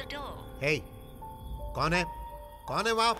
the door. Hey, कौन है? कौन है वहाँ?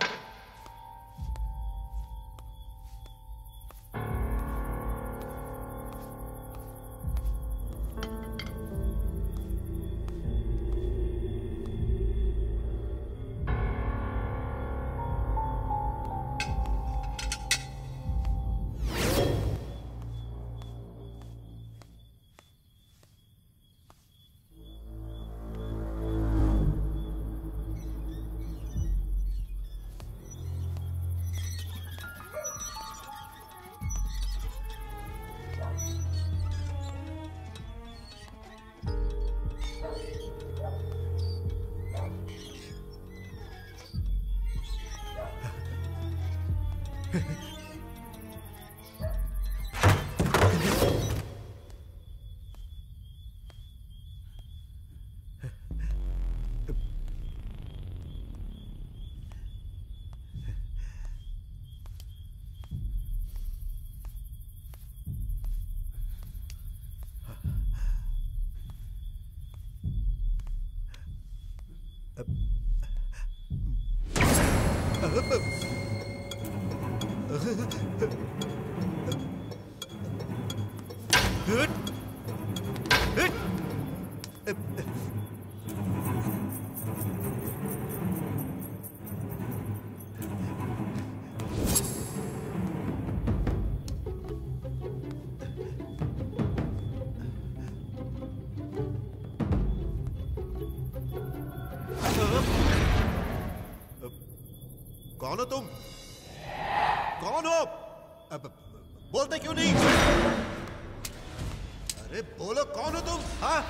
कौन हो तुम? कौन हो? अब बोलते क्यों नहीं? अरे बोलो कौन हो तुम? हाँ?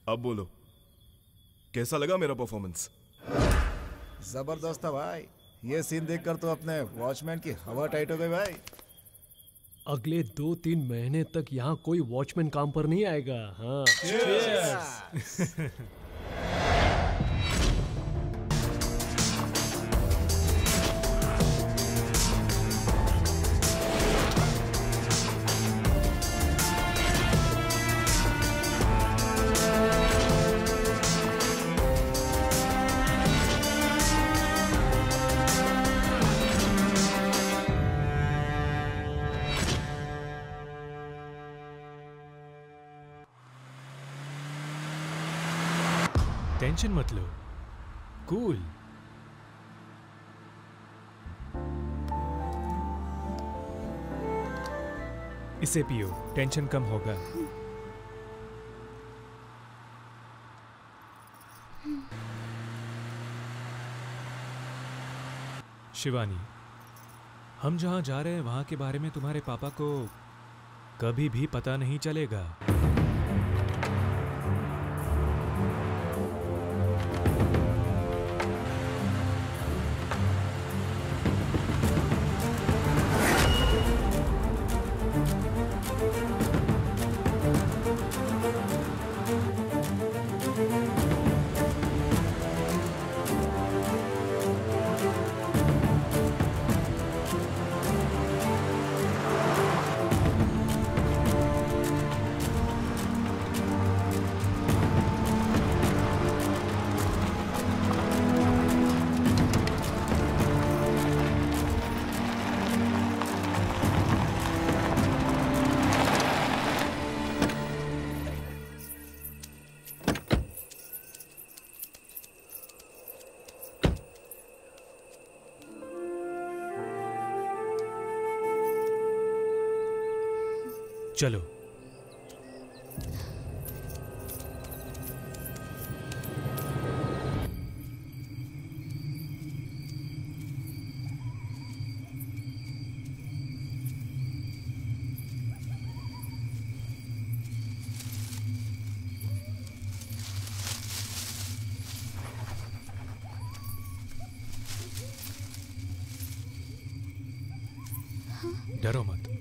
अब बोलो, कैसा लगा मेरा परफॉर्मेंस? जबरदस्त था भाई। ये सीन देखकर तो अपने वॉचमैन की हवा टाइट हो गई भाई। अगले 2-3 महीने तक यहाँ कोई वॉचमैन काम पर नहीं आएगा। हाँ। टेंशन मत लो, कूल। इसे पियो, टेंशन कम होगा। शिवानी, हम जहां जा रहे हैं वहां के बारे में तुम्हारे पापा को कभी भी पता नहीं चलेगा। चलो। डरो मत।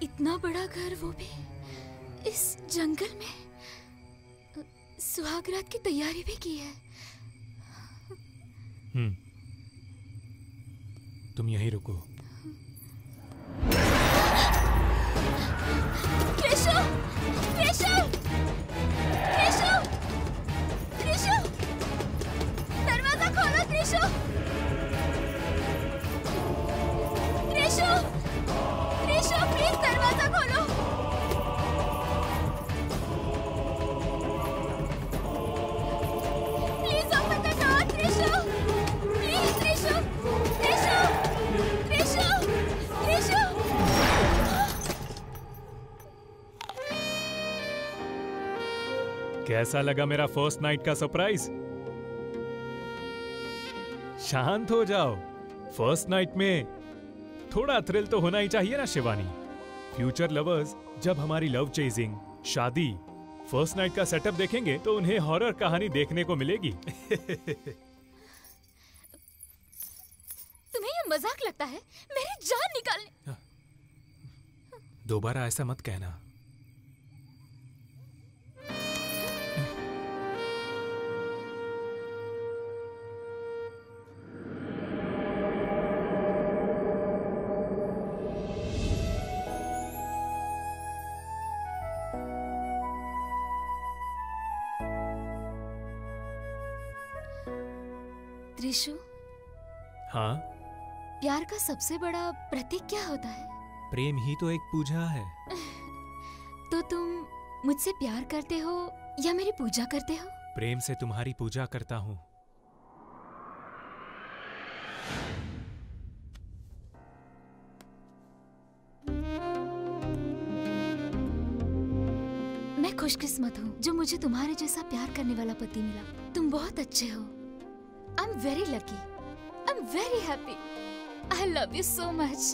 इतना बड़ा घर, वो भी इस जंगल में। सुहागरात की तैयारी भी की है। तुम यहीं रुको। त्रिशु! त्रिशु! त्रिशु! त्रिशु! दरवाजा खोलो त्रिशु! त्रिशु! त्रिशु, प्लीज दरवाजा खोलो। Please open the door Trishu! Please Trishu! Trishu! Trishu! Trishu! कैसा लगा मेरा फर्स्ट नाइट का सरप्राइज? शांत हो जाओ। फर्स्ट नाइट में थोड़ा थ्रिल तो होना ही चाहिए ना शिवानी। फ्यूचर लवर्स जब हमारी लव चेजिंग, शादी, फर्स्ट नाइट का सेटअप देखेंगे तो उन्हें हॉरर कहानी देखने को मिलेगी। तुम्हें ये मजाक लगता है? मेरी जान निकालने। दोबारा ऐसा मत कहना। त्रिशु, हाँ? प्यार का सबसे बड़ा प्रतीक क्या होता है? प्रेम ही तो एक पूजा है। तो तुम मुझसे प्यार करते हो या मेरी पूजा करते हो? प्रेम से तुम्हारी पूजा करता हूँ। मैं खुशकिस्मत हूँ जो मुझे तुम्हारे जैसा प्यार करने वाला पति मिला। तुम बहुत अच्छे हो। I'm very lucky. I'm very happy. I love you so much.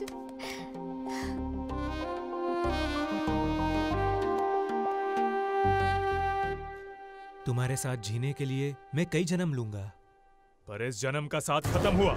तुम्हारे साथ जीने के लिए मैं कई जन्म लूंगा, पर इस जन्म का साथ खत्म हुआ।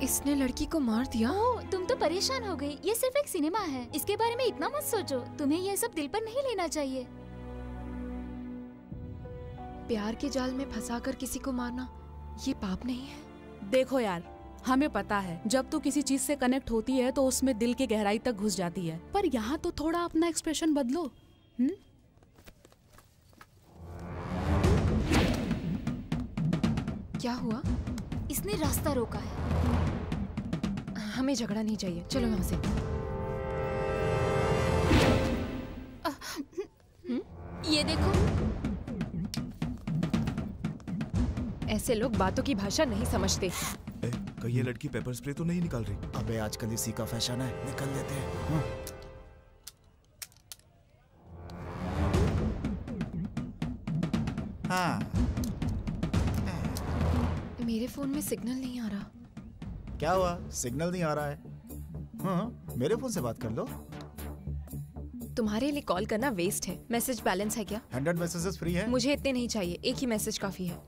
इसने लड़की को मार दिया। ओह, तुम तो परेशान हो गई। ये सिर्फ एक सिनेमा है, इसके बारे में इतना मत सोचो। तुम्हें ये सब दिल पर नहीं लेना चाहिए। प्यार के जाल में फंसाकर किसी को मारना ये पाप नहीं है। देखो यार, हमें पता है जब तू किसी चीज से कनेक्ट होती है तो उसमें दिल के गहराई तक घुस जाती है, पर यहाँ तो थोड़ा अपना एक्सप्रेशन बदलो। क्या हुआ? इसने रास्ता रोका है। हमें झगड़ा नहीं चाहिए, चलो यहाँ से। ये देखो, ऐसे लोग बातों की भाषा नहीं समझते। कहीं ये लड़की पेपर स्प्रे तो नहीं निकाल रही? अबे आजकल इसी का फैशन है, निकल लेते हैं। हाँ। मेरे फोन में सिग्नल नहीं आ रहा। क्या हुआ? सिग्नल नहीं आ रहा है? हाँ, मेरे फोन से बात कर लो। तुम्हारे लिए कॉल करना वेस्ट है। मैसेज बैलेंस है क्या? 100 मैसेजेस फ्री है। मुझे इतने नहीं चाहिए, एक ही मैसेज काफी है।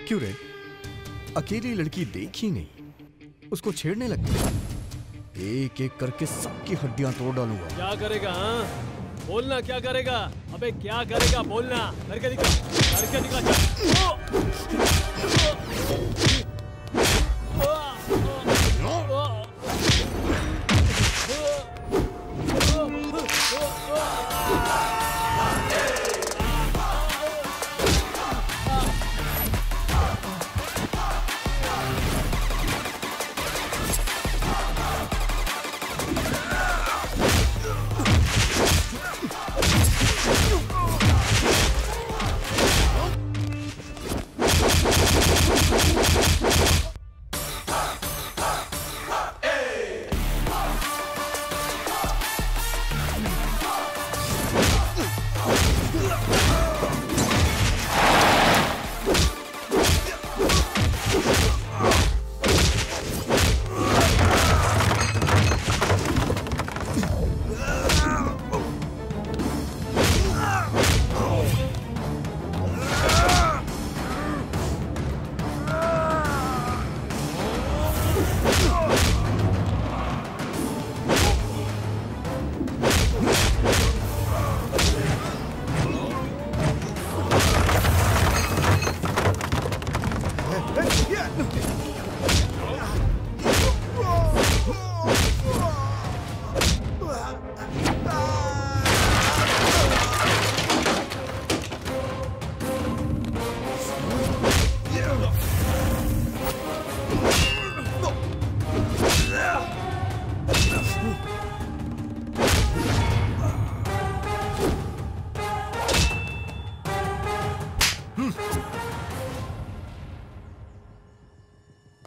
क्यों रे? अकेली लड़की देखी नहीं, उसको छेड़ने लग गया। एक एक करके सबकी हड्डियां तोड़ डालूंगा। क्या करेगा? हाँ, बोलना क्या करेगा? अबे क्या करेगा? बोलना। करके दिखा, करके दिखा।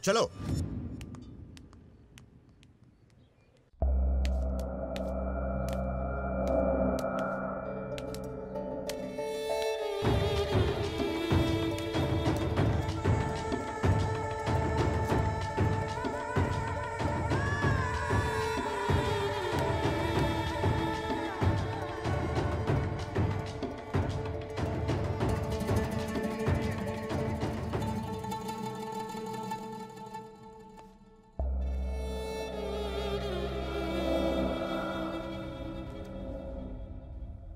चलो।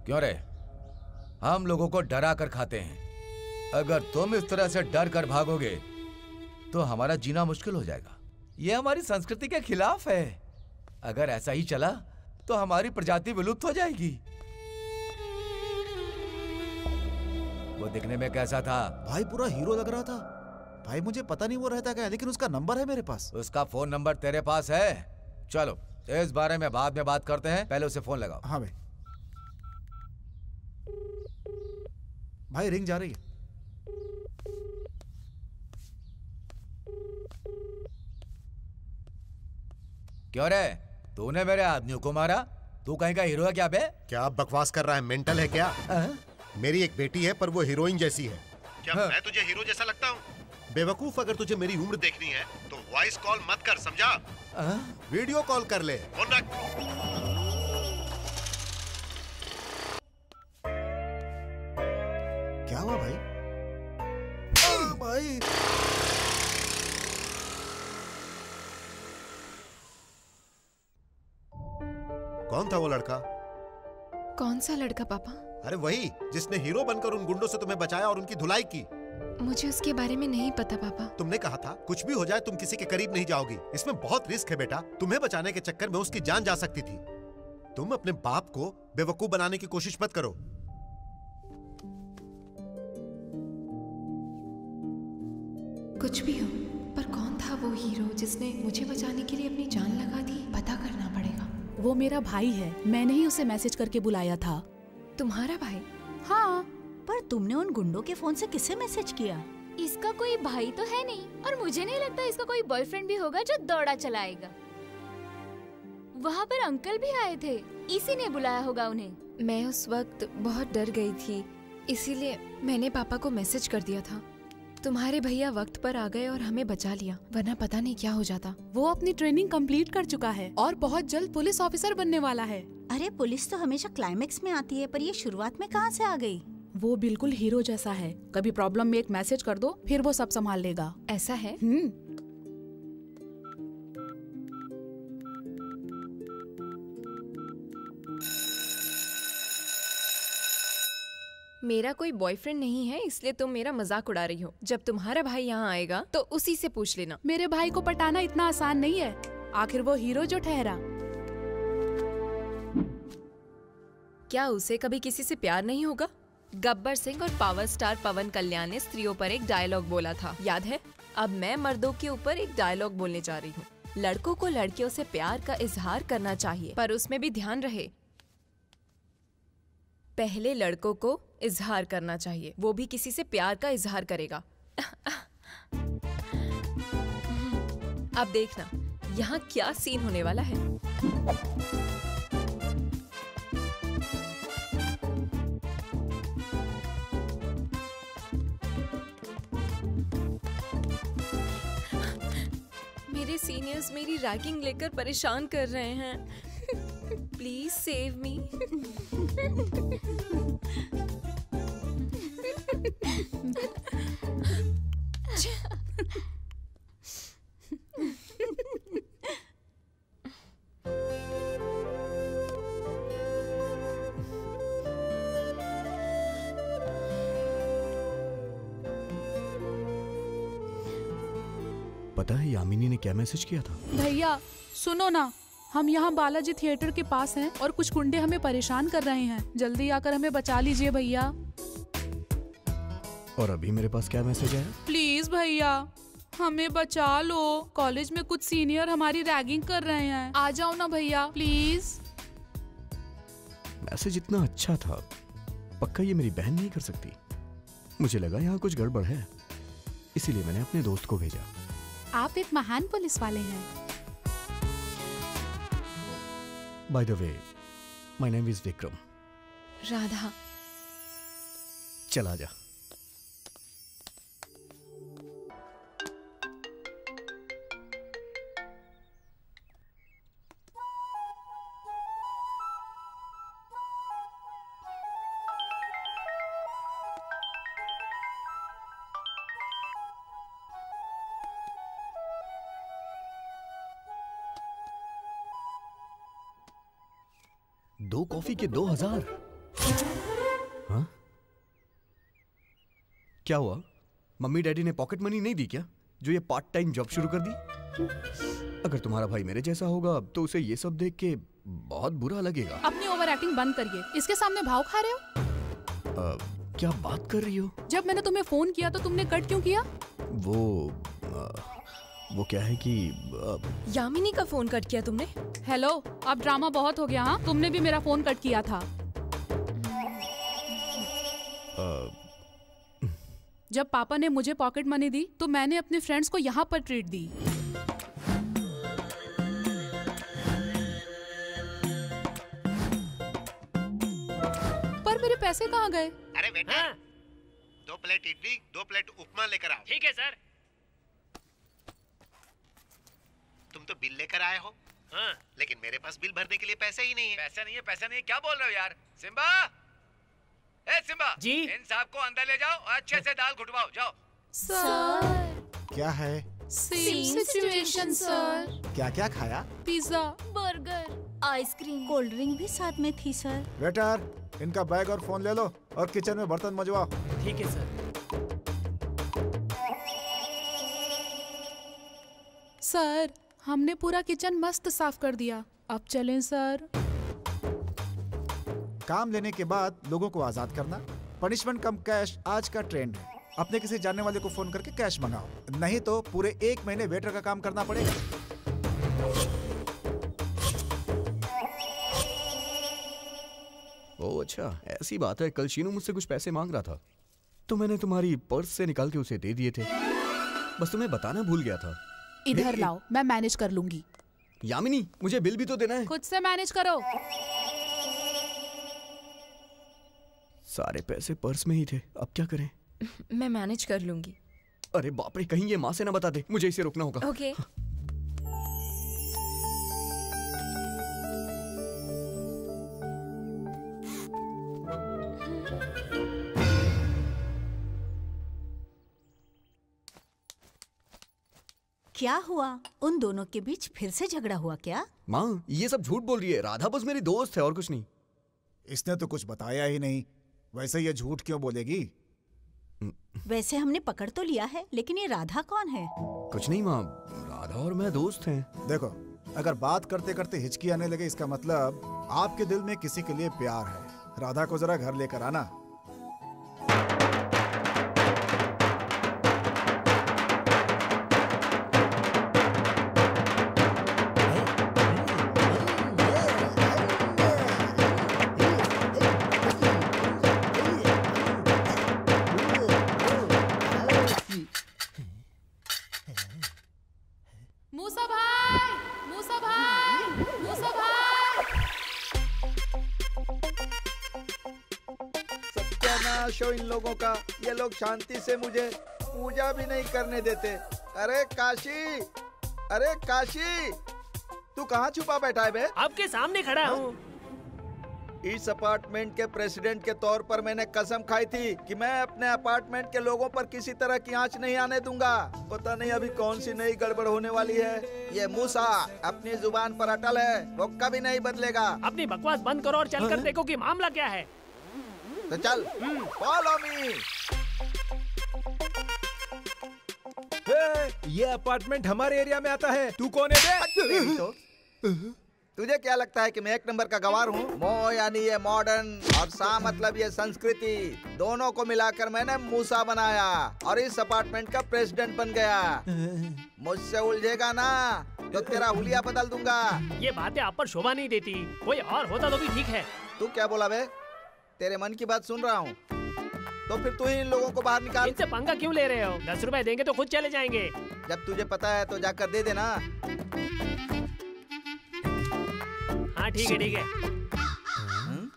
क्यों रे? हम लोगों को डरा कर खाते हैं। अगर तुम इस तरह से डर कर भागोगे तो हमारा जीना मुश्किल हो जाएगा। ये हमारी संस्कृति के खिलाफ है। अगर ऐसा ही चला तो हमारी प्रजाति विलुप्त हो जाएगी। वो दिखने में कैसा था? भाई पूरा हीरो लग रहा था। भाई मुझे पता नहीं वो रहता क्या, लेकिन उसका नंबर है मेरे पास। उसका फोन नंबर तेरे पास है? चलो इस बारे में बाद में बात करते हैं, पहले उसे फोन लगाओ। हाँ भाई। भाई रिंग जा रही है। क्यों रे? तूने मेरे आदमियों को मारा? तू कहीं का हीरो है क्या बे? क्या बकवास कर रहा है? मेंटल है क्या? मेरी एक बेटी है पर वो हीरोइन जैसी है। क्या मैं तुझे हीरो जैसा लगता हूँ? बेवकूफ, अगर तुझे मेरी उम्र देखनी है तो वॉइस कॉल मत कर, समझा? वीडियो कॉल कर ले। फोन रख। क्या हुआ भाई? भाई कौन था वो लड़का? कौन सा लड़का पापा? अरे वही जिसने हीरो बनकर उन गुंडों से तुम्हें बचाया और उनकी धुलाई की। मुझे उसके बारे में नहीं पता पापा। तुमने कहा था कुछ भी हो जाए तुम किसी के करीब नहीं जाओगी। इसमें बहुत रिस्क है बेटा। तुम्हें बचाने के चक्कर में उसकी जान जा सकती थी। तुम अपने बाप को बेवकूफ बनाने की कोशिश मत करो। कुछ भी हो, पर कौन था वो हीरो जिसने मुझे बचाने के लिए अपनी जान लगा दी? पता करना पड़ेगा। वो मेरा भाई है, मैंने ही उसे मैसेज करके बुलाया था। तुम्हारा भाई? हाँ। पर तुमने उन गुंडों के फोन से किसे मैसेज किया? इसका कोई भाई तो है नहीं, और मुझे नहीं लगता इसका कोई बॉयफ्रेंड भी होगा जो दौड़ा चलाएगा। वहाँ पर अंकल भी आए थे, इसी ने बुलाया होगा उन्हें। मैं उस वक्त बहुत डर गई थी, इसीलिए मैंने पापा को मैसेज कर दिया था। तुम्हारे भैया वक्त पर आ गए और हमें बचा लिया, वरना पता नहीं क्या हो जाता। वो अपनी ट्रेनिंग कंप्लीट कर चुका है और बहुत जल्द पुलिस ऑफिसर बनने वाला है। अरे पुलिस तो हमेशा क्लाइमेक्स में आती है, पर ये शुरुआत में कहाँ से आ गई? वो बिल्कुल हीरो जैसा है। कभी प्रॉब्लम में एक मैसेज कर दो, फिर वो सब संभाल लेगा। ऐसा है? मेरा कोई बॉयफ्रेंड नहीं है, इसलिए तुम मेरा मजाक उड़ा रही हो। जब तुम्हारा भाई यहाँ आएगा तो उसी से पूछ लेना। मेरे भाई को पटाना इतना आसान नहीं है, आखिर वो हीरो जो ठहरा। क्या उसे कभी किसी से प्यार नहीं होगा? गब्बर सिंह और पावर स्टार पवन कल्याण ने स्त्रियों पर एक डायलॉग बोला था, याद है? अब मैं मर्दों के ऊपर एक डायलॉग बोलने जा रही हूँ। लड़कों को लड़कियों से प्यार का इजहार करना चाहिए, पर उसमें भी ध्यान रहे पहले लड़कों को इजहार करना चाहिए, वो भी किसी से प्यार का इजहार करेगा। अब देखना यहाँ क्या सीन होने वाला है। मेरे सीनियर्स मेरी रैगिंग लेकर परेशान कर रहे हैं। Please save me. पता है यामिनी ने क्या मैसेज किया था? भैया सुनो ना, हम यहाँ बालाजी थिएटर के पास हैं और कुछ गुंडे हमें परेशान कर रहे हैं। जल्दी आकर हमें बचा लीजिए भैया। और अभी मेरे पास क्या मैसेज आया? प्लीज भैया हमें बचा लो, कॉलेज में कुछ सीनियर हमारी रैगिंग कर रहे हैं। आ जाओ ना भैया प्लीज। मैसेज इतना अच्छा था, पक्का ये मेरी बहन नहीं कर सकती। मुझे लगा यहाँ कुछ गड़बड़ है, इसीलिए मैंने अपने दोस्त को भेजा। आप एक महान पुलिस वाले हैं। By the way, my name is Vikram. Radha. चला जा। दो कॉफी के 2000? हाँ? क्या हुआ? मम्मी डैडी ने पॉकेट मनी नहीं दी क्या, जो ये पार्ट टाइम जॉब शुरू कर दी? अगर तुम्हारा भाई मेरे जैसा होगा तो उसे ये सब देख के बहुत बुरा लगेगा। अपनी ओवर एक्टिंग बंद करिए, इसके सामने भाव खा रहे हो। क्या बात कर रही हो? जब मैंने तुम्हें फोन किया तो तुमने कट क्यों किया? वो क्या है कि यामिनी का फोन कट किया तुमने? हेलो, अब ड्रामा बहुत हो गया। हाँ, तुमने भी मेरा फोन कट किया था। जब पापा ने मुझे पॉकेट मनी दी तो मैंने अपने फ्रेंड्स को यहाँ पर ट्रीट दी। पर मेरे पैसे कहाँ गए? अरे बेटा, 2 प्लेट इडली 2 प्लेट उपमा लेकर आओ। ठीक है सर। तुम तो बिल लेकर आए हो। हाँ। लेकिन मेरे पास बिल भरने के लिए पैसे ही नहीं है। पैसा नहीं है, पैसा नहीं है, क्या बोल रहे हो यार? सिम्बा, ए सिम्बा जी? इन साहब को अंदर ले जाओ और अच्छे से दाल घुटवाओ, जाओ। सर। क्या है? Same situation sir. क्या क्या खाया? Pizza, burger, ice cream, cold drink भी साथ में थी सर। वेटर, इनका बैग और फोन ले लो और किचन में बर्तन मजवाओ। ठीक है सर। सर, हमने पूरा किचन मस्त साफ कर दिया, अब चलें सर। काम लेने के बाद लोगों को आजाद करना, पनिशमेंट कम कैश आज का ट्रेंड है। अपने किसी जानने वाले को फोन करके कैश मंगाओ, नहीं तो पूरे 1 महीने वेटर का काम करना पड़ेगा। ओह अच्छा, ऐसी बात है। कल शीनू मुझसे कुछ पैसे मांग रहा था, तो मैंने तुम्हारी पर्स से निकाल के उसे दे दिए थे। बस तुम्हें बताना भूल गया था। इधर लाओ, मैं मैनेज कर लूंगी। यामिनी, मुझे बिल भी तो देना है। खुद से मैनेज करो। सारे पैसे पर्स में ही थे, अब क्या करें? मैं मैनेज कर लूंगी। अरे बाप रे, कहीं ये माँ से ना बता दे, मुझे इसे रोकना होगा। ओके। क्या हुआ? उन दोनों के बीच फिर से झगड़ा हुआ क्या? माँ, ये सब झूठ बोल रही है। राधा बस मेरी दोस्त है और कुछ नहीं। इसने तो कुछ बताया ही नहीं, वैसे ये झूठ क्यों बोलेगी? वैसे हमने पकड़ तो लिया है, लेकिन ये राधा कौन है? कुछ नहीं माँ, राधा और मैं दोस्त हैं। देखो, अगर बात करते करते हिचकी आने लगे, इसका मतलब आपके दिल में किसी के लिए प्यार है। राधा को जरा घर लेकर आना। मूसा भाई, मूसा भाई, मूसा भाई। सत्यानाश हो इन लोगों का। ये लोग शांति से मुझे पूजा भी नहीं करने देते। अरे काशी, अरे काशी, तू कहाँ छुपा बैठा है बे? आपके सामने खड़ा हूँ। इस अपार्टमेंट के प्रेसिडेंट के तौर पर मैंने कसम खाई थी कि मैं अपने अपार्टमेंट के लोगों पर किसी तरह की आंच नहीं आने दूंगा। पता नहीं अभी कौन सी नई गड़बड़ होने वाली है। ये मूसा अपनी जुबान पर अटल है, वो कभी नहीं बदलेगा। अपनी बकवास बंद करो और चलकर देखो कि मामला क्या है। तो चल, फॉलो मी। ये अपार्टमेंट हमारे एरिया में आता है। तू कौन है? तुझे क्या लगता है कि मैं 1 नंबर का गवार हूँ? मो यानी ये मॉडर्न और सा मतलब ये संस्कृति, दोनों को मिलाकर मैंने मूसा बनाया और इस अपार्टमेंट का प्रेसिडेंट बन गया। मुझसे उलझेगा ना तो तेरा हुलिया बदल दूंगा। ये बातें आप पर शोभा नहीं देती। कोई और होता तो भी ठीक है। तू क्या बोला बे? तेरे मन की बात सुन रहा हूँ। तो फिर तू ही इन लोगों को बाहर निकाल। इनसे पंगा क्यों ले रहे हो? 10 रुपए देंगे तो खुद चले जाएंगे। जब तुझे पता है तो जाकर दे देना। हाँ ठीक है, ठीक है।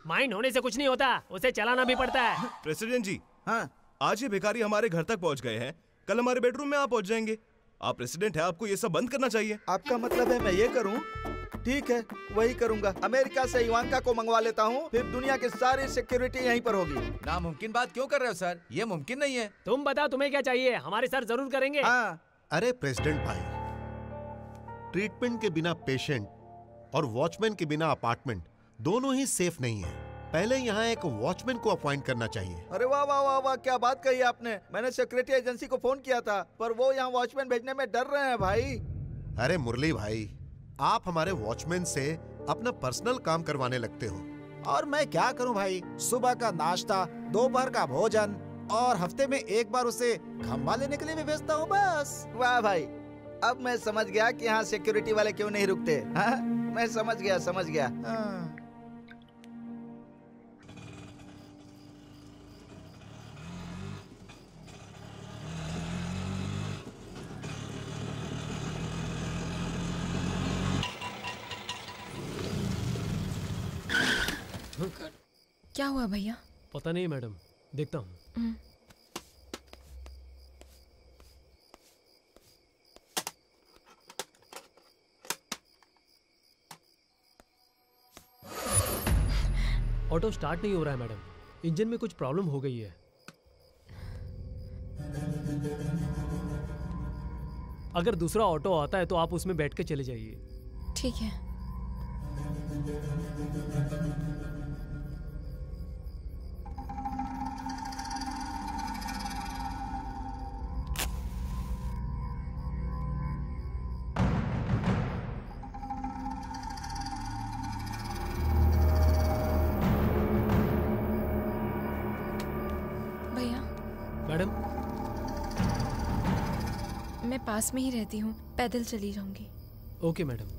माइंड होने से कुछ नहीं होता, उसे चलाना भी पड़ता है। प्रेसिडेंट जी, हाँ, आज ये भिखारी हमारे घर तक पहुंच गए हैं, कल हमारे बेडरूम में आप पहुंच जाएंगे। आप प्रेसिडेंट हैं, आपको ये सब बंद करना चाहिए। आपका मतलब है मैं ये करूं? ठीक है, वही करूंगा। अमेरिका से इवांका को मंगवा लेता हूं, फिर दुनिया की सारी सिक्योरिटी यहीं पर होगी। नामुमकिन बात क्यों कर रहे हो सर? ये मुमकिन नहीं है। तुम बताओ तुम्हें क्या चाहिए? हमारे सर जरूर करेंगे। हाँ। अरे प्रेसिडेंट भाई, ट्रीटमेंट के बिना पेशेंट और वॉचमैन के बिना अपार्टमेंट दोनों ही सेफ नहीं है। पहले यहाँ एक वॉचमैन को अपॉइंट करना चाहिए। अरे वाह वाह वाह वाह, क्या बात कही आपने। मैंने सिक्योरिटी एजेंसी को फोन किया था, पर वो यहाँ वॉचमैन भेजने में डर रहे हैं भाई। अरे मुरली भाई, आप हमारे वॉचमैन से अपना पर्सनल काम करवाने लगते हो। और मैं क्या करूं भाई, सुबह का नाश्ता, दोपहर का भोजन और हफ्ते में एक बार उसे खंभा लेने के लिए भी भेजता हूँ बस। वाह भाई, अब मैं समझ गया कि यहाँ सिक्योरिटी वाले क्यों नहीं रुकते। हाँ? मैं समझ गया, समझ गया। क्या हुआ भैया? पता नहीं मैडम, देखता हूँ। ऑटो स्टार्ट नहीं हो रहा है मैडम, इंजन में कुछ प्रॉब्लम हो गई है। अगर दूसरा ऑटो आता है तो आप उसमें बैठ के चले जाइए। ठीक है। मैं पास में ही रहती हूँ, पैदल चली जाऊंगी। Okay madam.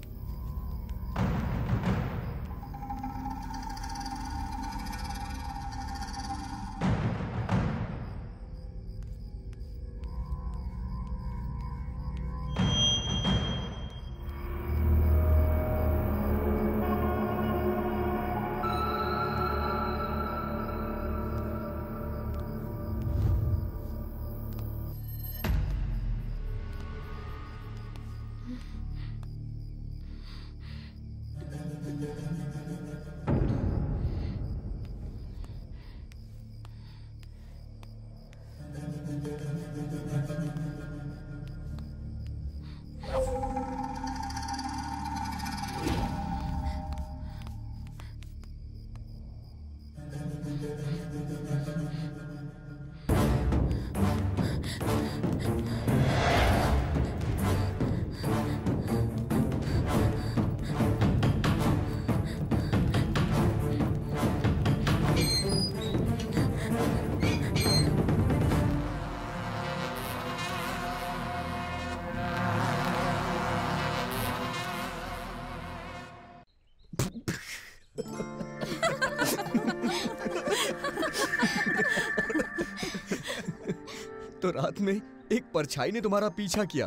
तो रात में एक परछाई ने तुम्हारा पीछा किया।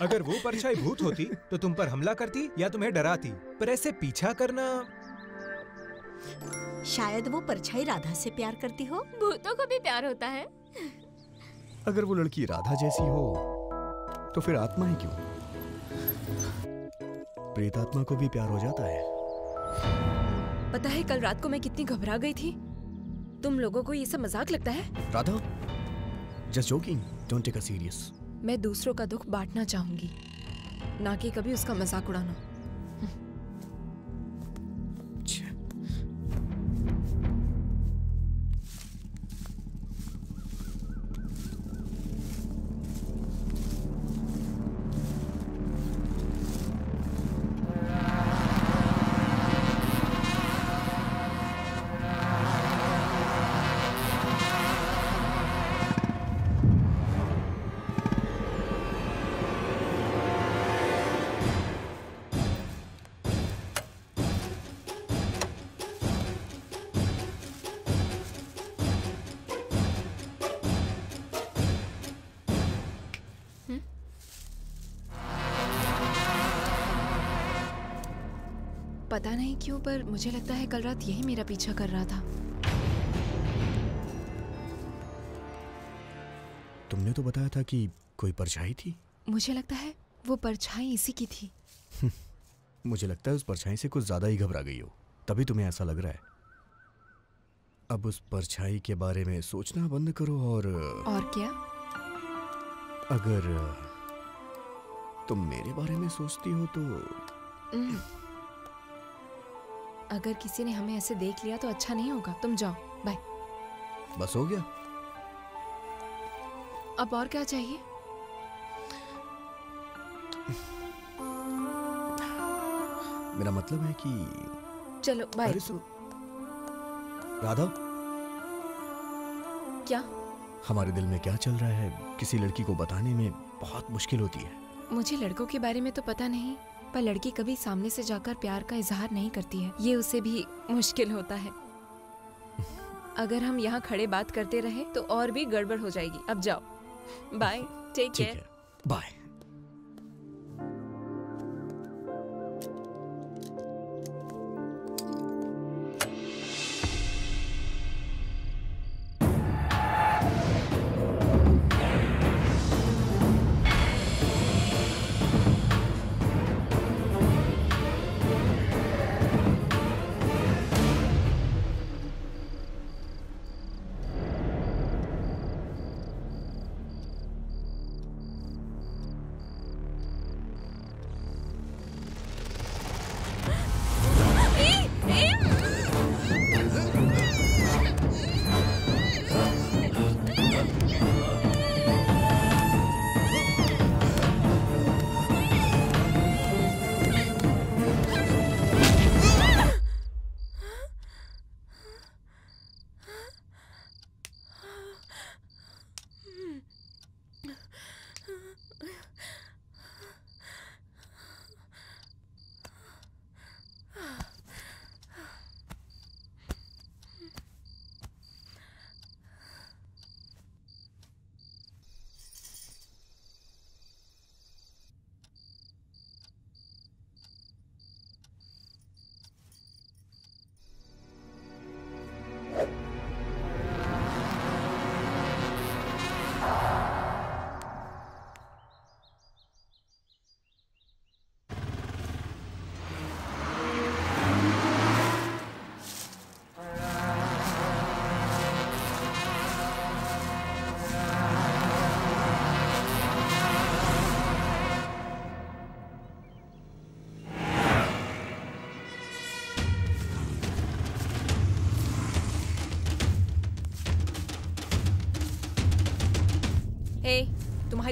अगर वो परछाई भूत होती तो तुम पर हमला करती या तुम्हें डराती, पर ऐसे पीछा करना। शायद वो परछाई राधा से प्यार करती हो। भूतों को भी प्यार होता है। अगर वो लड़की राधा जैसी हो तो फिर आत्माएं क्यों? प्रेतात्मा को भी प्यार हो जाता है। पता है कल रात को मैं कितनी घबरा गई थी। तुम लोगों को ये सब मजाक लगता है? Radha, just joking, don't take a serious. मैं दूसरों का दुख बांटना चाहूंगी, ना कि कभी उसका मजाक उड़ाना। पता नहीं क्यों, पर मुझे लगता है कल रात यही मेरा पीछा कर रहा था। तुमने तो बताया था कि कोई परछाई थी। मुझे लगता है वो परछाई इसी की थी। मुझे लगता है उस परछाई से कुछ ज्यादा ही घबरा गई हो, तभी तुम्हें ऐसा लग रहा है। अब उस परछाई के बारे में सोचना बंद करो और क्या? अगर तुम मेरे बारे में सोचती हो तो अगर किसी ने हमें ऐसे देख लिया तो अच्छा नहीं होगा। तुम जाओ, बाय। बस हो गया? अब और क्या चाहिए? मेरा मतलब है कि चलो बाय। राधा, क्या? हमारे दिल में क्या चल रहा है किसी लड़की को बताने में बहुत मुश्किल होती है। मुझे लड़कों के बारे में तो पता नहीं, पर लड़की कभी सामने से जाकर प्यार का इजहार नहीं करती है, ये उसे भी मुश्किल होता है। अगर हम यहाँ खड़े बात करते रहे तो और भी गड़बड़ हो जाएगी। अब जाओ, बाय, टेक केयर, बाय।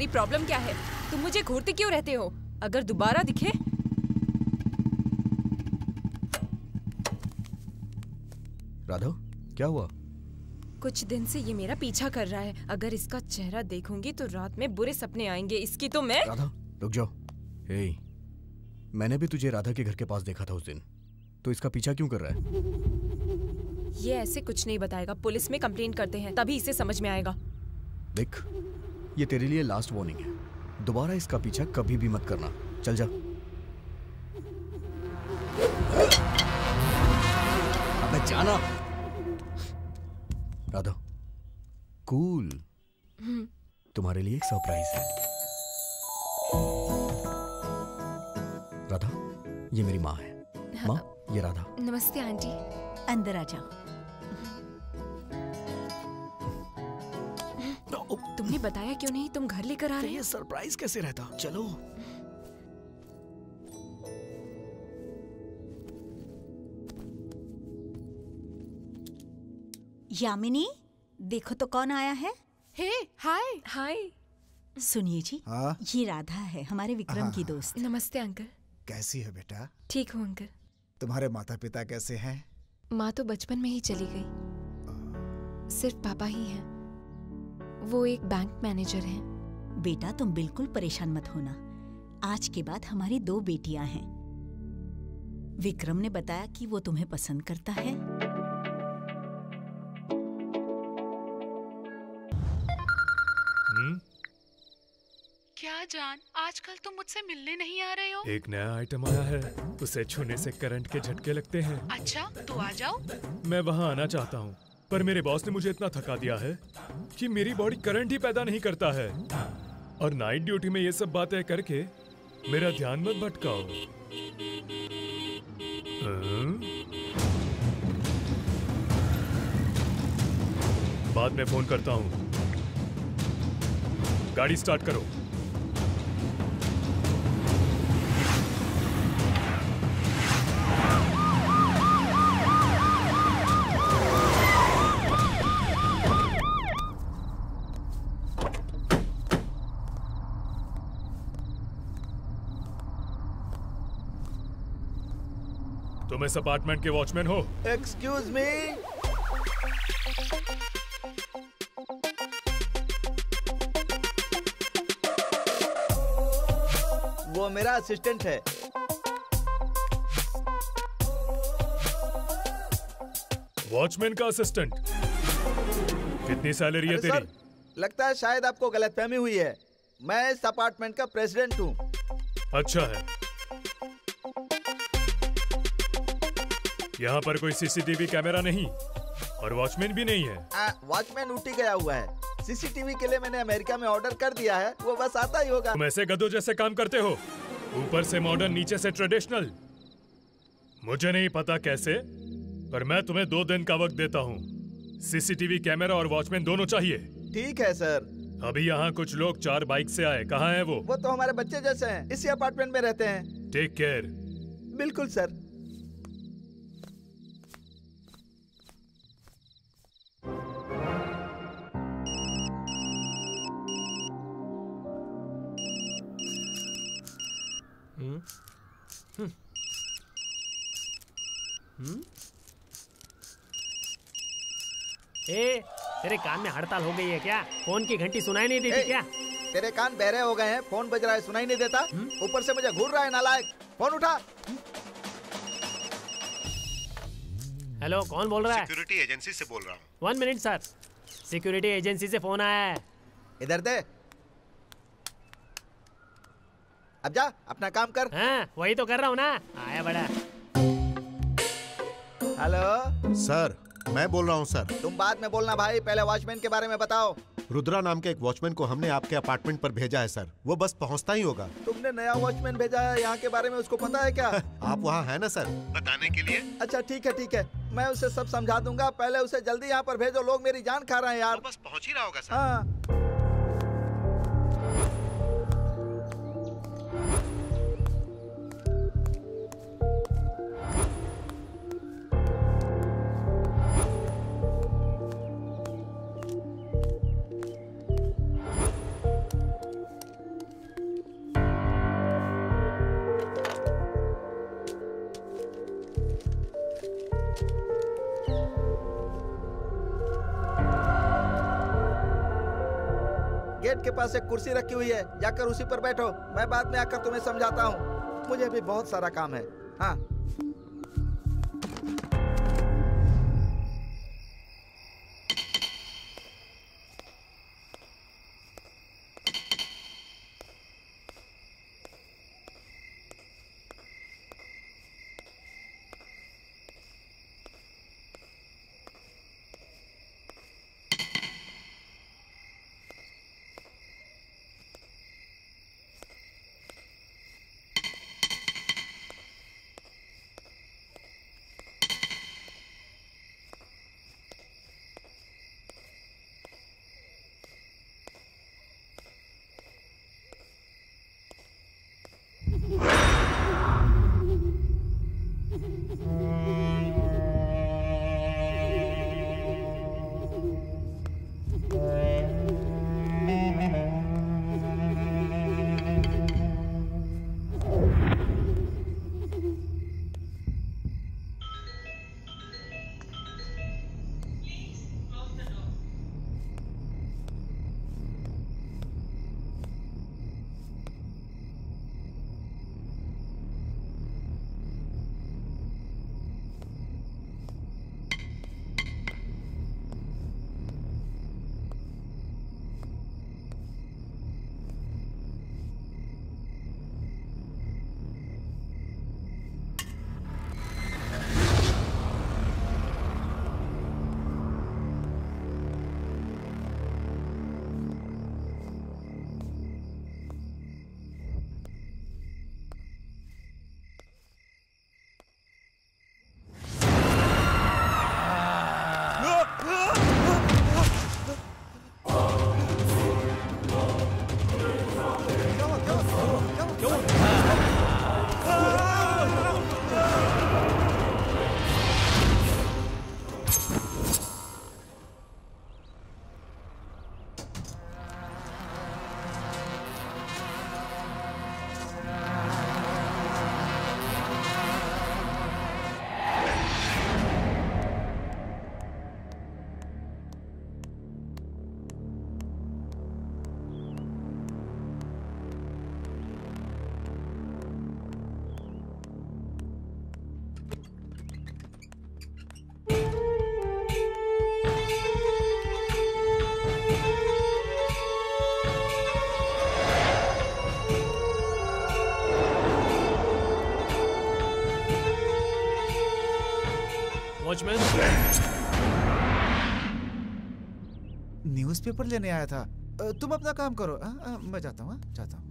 तुम्हारी प्रॉब्लम क्या है? तुम मुझे घूरते क्यों रहते हो? अगर दोबारा दिखे। राधा, क्या हुआ? कुछ दिन से ये मेरा पीछा कर रहा है। अगर इसका चेहरा देखूंगी तो रात में बुरे सपने आएंगे। इसकी तो मैं। राधा, रुक जाओ। हे, मैंने भी तुझे राधा के घर के पास देखा था उस दिन। तो इसका पीछा क्यों कर रहा है? ये ऐसे कुछ नहीं बताएगा। पुलिस में कंप्लेंट करते हैं, तभी इसे समझ में आएगा। देख, ये तेरे लिए लास्ट वार्निंग है। दोबारा इसका पीछा कभी भी मत करना। चल जा। अबे जाना। राधा, कूल। तुम्हारे लिए एक सरप्राइज है। राधा, ये मेरी माँ है। माँ, ये राधा। नमस्ते आंटी। अंदर आ जाओ। तुमने बताया क्यों नहीं? तुम घर लेकर आ रहे हो? ये सरप्राइज कैसे रहता? चलो। यामिनी, देखो तो कौन आया है। हे, हाय। हाय। सुनिए जी, हाँ? ये राधा है, हमारे विक्रम की दोस्त। नमस्ते अंकल। कैसी है बेटा? ठीक हूँ अंकल। तुम्हारे माता पिता कैसे हैं? माँ तो बचपन में ही चली गई। सिर्फ पापा ही हैं। वो एक बैंक मैनेजर हैं। बेटा, तुम बिल्कुल परेशान मत होना। आज के बाद हमारी 2 बेटियां हैं। विक्रम ने बताया कि वो तुम्हें पसंद करता है। क्या जान, आजकल तुम मुझसे मिलने नहीं आ रहे हो? एक नया आइटम आया है, उसे छूने से करंट के झटके लगते हैं। अच्छा, तो आ जाओ। मैं वहाँ आना चाहता हूँ, पर मेरे बॉस ने मुझे इतना थका दिया है कि मेरी बॉडी करंट ही पैदा नहीं करता है। और नाइट ड्यूटी में ये सब बातें करके मेरा ध्यान मत भटकाओ। बाद में फोन करता हूँ। गाड़ी स्टार्ट करो। तुम इस अपार्टमेंट के वॉचमैन हो? Excuse me. वो मेरा असिस्टेंट है। वॉचमैन का असिस्टेंट? कितनी सैलरी है तेरी? लगता है शायद आपको गलतफहमी हुई है। मैं इस अपार्टमेंट का प्रेसिडेंट हूँ। अच्छा है। यहाँ पर कोई सीसीटीवी कैमरा नहीं और वॉचमैन भी नहीं है। वॉचमैन ऊटी गया हुआ है। सीसीटीवी के लिए मैंने अमेरिका में ऑर्डर कर दिया है, वो बस आता ही होगा। तुम ऐसे गधों जैसे काम करते हो, ऊपर से मॉडर्न नीचे से ट्रेडिशनल। मुझे नहीं पता कैसे, पर मैं तुम्हें 2 दिन का वक्त देता हूँ। सीसीटीवी कैमरा और वॉचमैन दोनों चाहिए। ठीक है सर। अभी यहाँ कुछ लोग 4 बाइक से आए। कहाँ हैं वो? वो तो हमारे बच्चे जैसे हैं, इसी अपार्टमेंट में रहते हैं। Take care. बिल्कुल सर। ए, तेरे कान में हड़ताल हो गई है क्या? फोन की घंटी सुनाई नहीं देती क्या? तेरे कान बहरे हो गए हैं? फोन बज रहा है, सुनाई नहीं देता? ऊपर से मुझे घूर रहा है नालायक। फोन उठा। हेलो, कौन बोल रहा है? सिक्योरिटी एजेंसी से बोल रहा हूँ। 1 मिनट सर, सिक्योरिटी एजेंसी से फोन आया है। इधर दे। अब जा अपना काम कर। हाँ, वही तो कर रहा हूँ ना। आया बड़ा। हेलो सर, मैं बोल रहा हूँ सर। तुम बाद में बोलना भाई, पहले वॉचमैन के बारे में बताओ। रुद्रा नाम के एक वॉचमैन को हमने आपके अपार्टमेंट पर भेजा है सर। वो बस पहुँचता ही होगा। तुमने नया वॉचमैन भेजा है, यहाँ के बारे में उसको पता है क्या? आप वहाँ है ना सर, बताने के लिए? अच्छा ठीक है ठीक है, मैं उसे सब समझा दूंगा। पहले उसे जल्दी यहाँ पर भेजो, लोग मेरी जान खा रहे हैं यार। वो बस पहुँच ही रहा होगा सर। हाँ। गेट के पास एक कुर्सी रखी हुई है, जाकर उसी पर बैठो। मैं बाद में आकर तुम्हें समझाता हूँ, मुझे भी बहुत सारा काम है। हाँ। वॉचमैन, न्यूज़पेपर लेने आया था। तुम अपना काम करो। मैं जाता हूँ। जाता हूँ।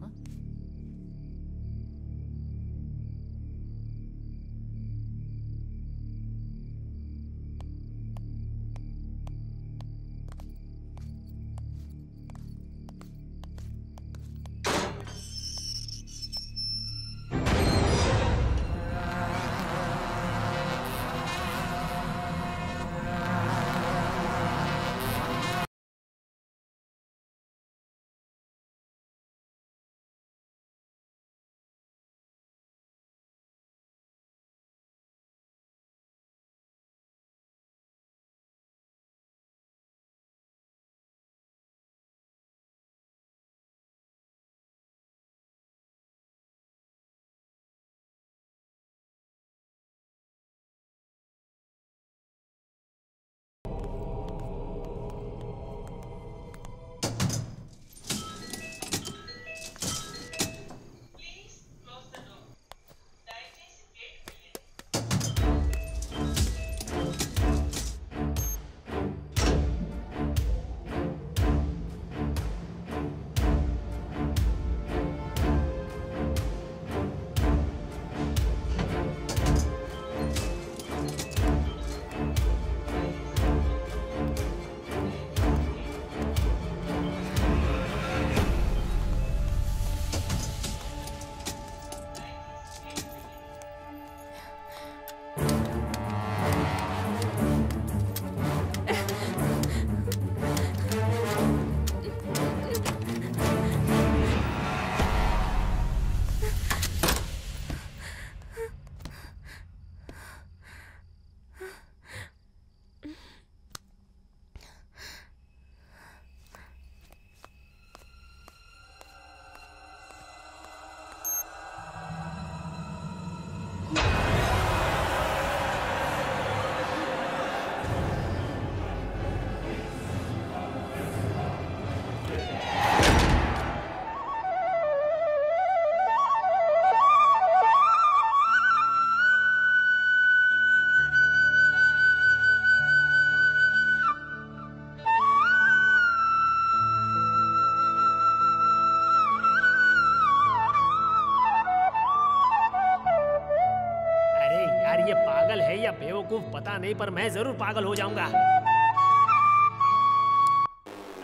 ये पागल है या बेवकूफ पता नहीं, पर मैं जरूर पागल हो जाऊंगा।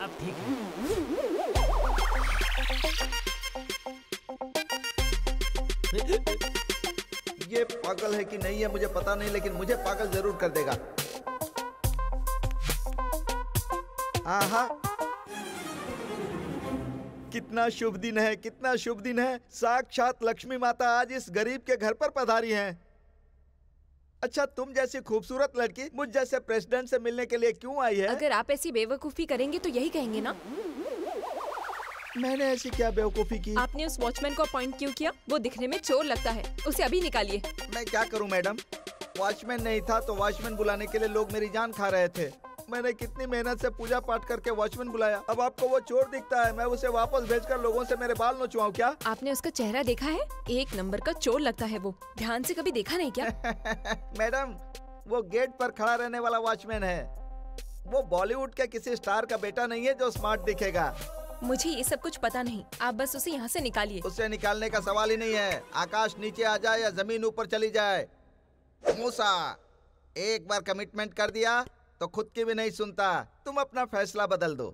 अब ठीक है। ये पागल है कि नहीं है मुझे पता नहीं, लेकिन मुझे पागल जरूर कर देगा। आहा, कितना शुभ दिन है, कितना शुभ दिन है। साक्षात लक्ष्मी माता आज इस गरीब के घर पर पधारी हैं। अच्छा, तुम जैसी खूबसूरत लड़की मुझ जैसे प्रेसिडेंट से मिलने के लिए क्यों आई है? अगर आप ऐसी बेवकूफी करेंगे तो यही कहेंगे ना। मैंने ऐसी क्या बेवकूफी की? आपने उस वॉचमैन को अपॉइंट क्यों किया? वो दिखने में चोर लगता है, उसे अभी निकालिए। मैं क्या करूं मैडम, वॉचमैन नहीं था तो वॉचमैन बुलाने के लिए लोग मेरी जान खा रहे थे। मैंने कितनी मेहनत से पूजा पाठ करके वॉचमैन बुलाया, अब आपको वो चोर दिखता है। मैं उसे वापस भेजकर लोगों से मेरे बाल नोचवाऊं क्या? आपने उसका चेहरा देखा है? एक नंबर का चोर लगता है वो। ध्यान से कभी देखा नहीं क्या? मैडम, वो गेट पर खड़ा रहने वाला वॉचमैन है। वो बॉलीवुड के किसी स्टार का बेटा नहीं है जो स्मार्ट दिखेगा। मुझे ये सब कुछ पता नहीं, आप बस उसे यहाँ से निकालिए। उसे निकालने का सवाल ही नहीं है। आकाश नीचे आ जाए या जमीन ऊपर चली जाए। मूसा, एक बार कमिटमेंट कर दिया तो खुद की भी नहीं सुनता। तुम अपना फैसला बदल दो।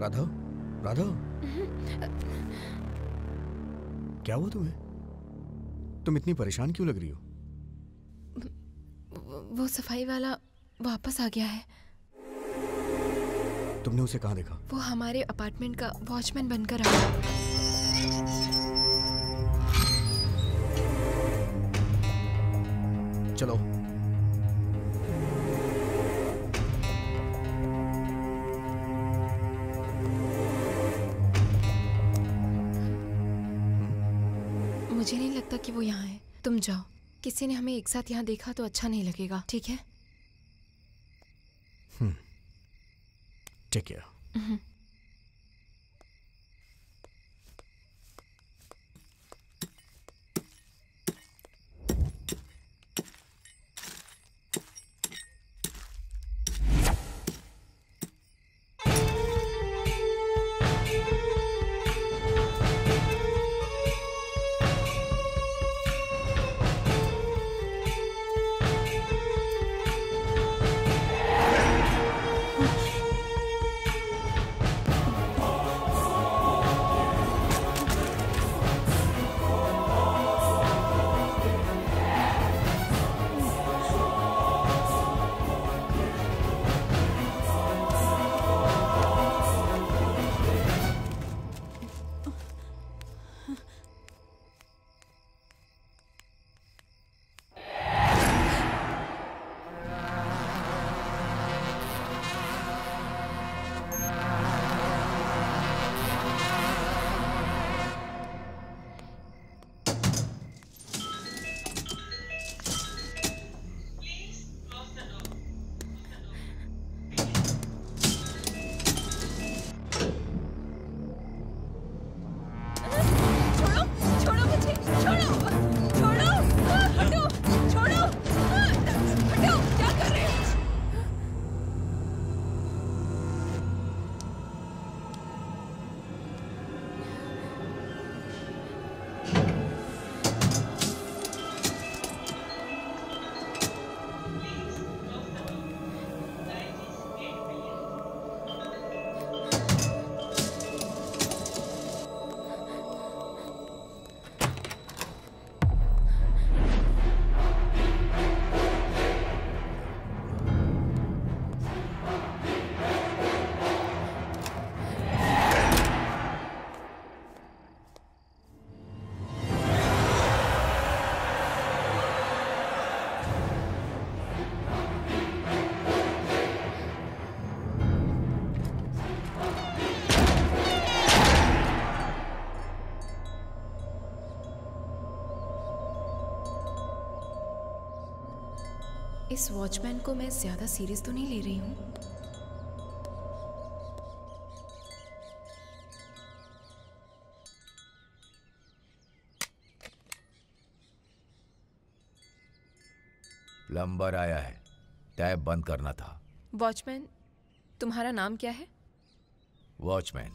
राघव, राघव, क्या हुआ तुम्हें? तुम इतनी परेशान क्यों लग रही हो? वो सफाई वाला वापस आ गया है। तुमने उसे कहाँ देखा? वो हमारे अपार्टमेंट का वॉचमैन बनकर आया। चलो। मुझे नहीं लगता कि वो यहाँ है। तुम जाओ। किसी ने हमें एक साथ यहाँ देखा तो अच्छा नहीं लगेगा, ठीक है? Take care. इस वॉचमैन को मैं ज्यादा सीरियस तो नहीं ले रही हूँ। प्लम्बर आया है, टैप बंद करना था। वॉचमैन, तुम्हारा नाम क्या है? वॉचमैन।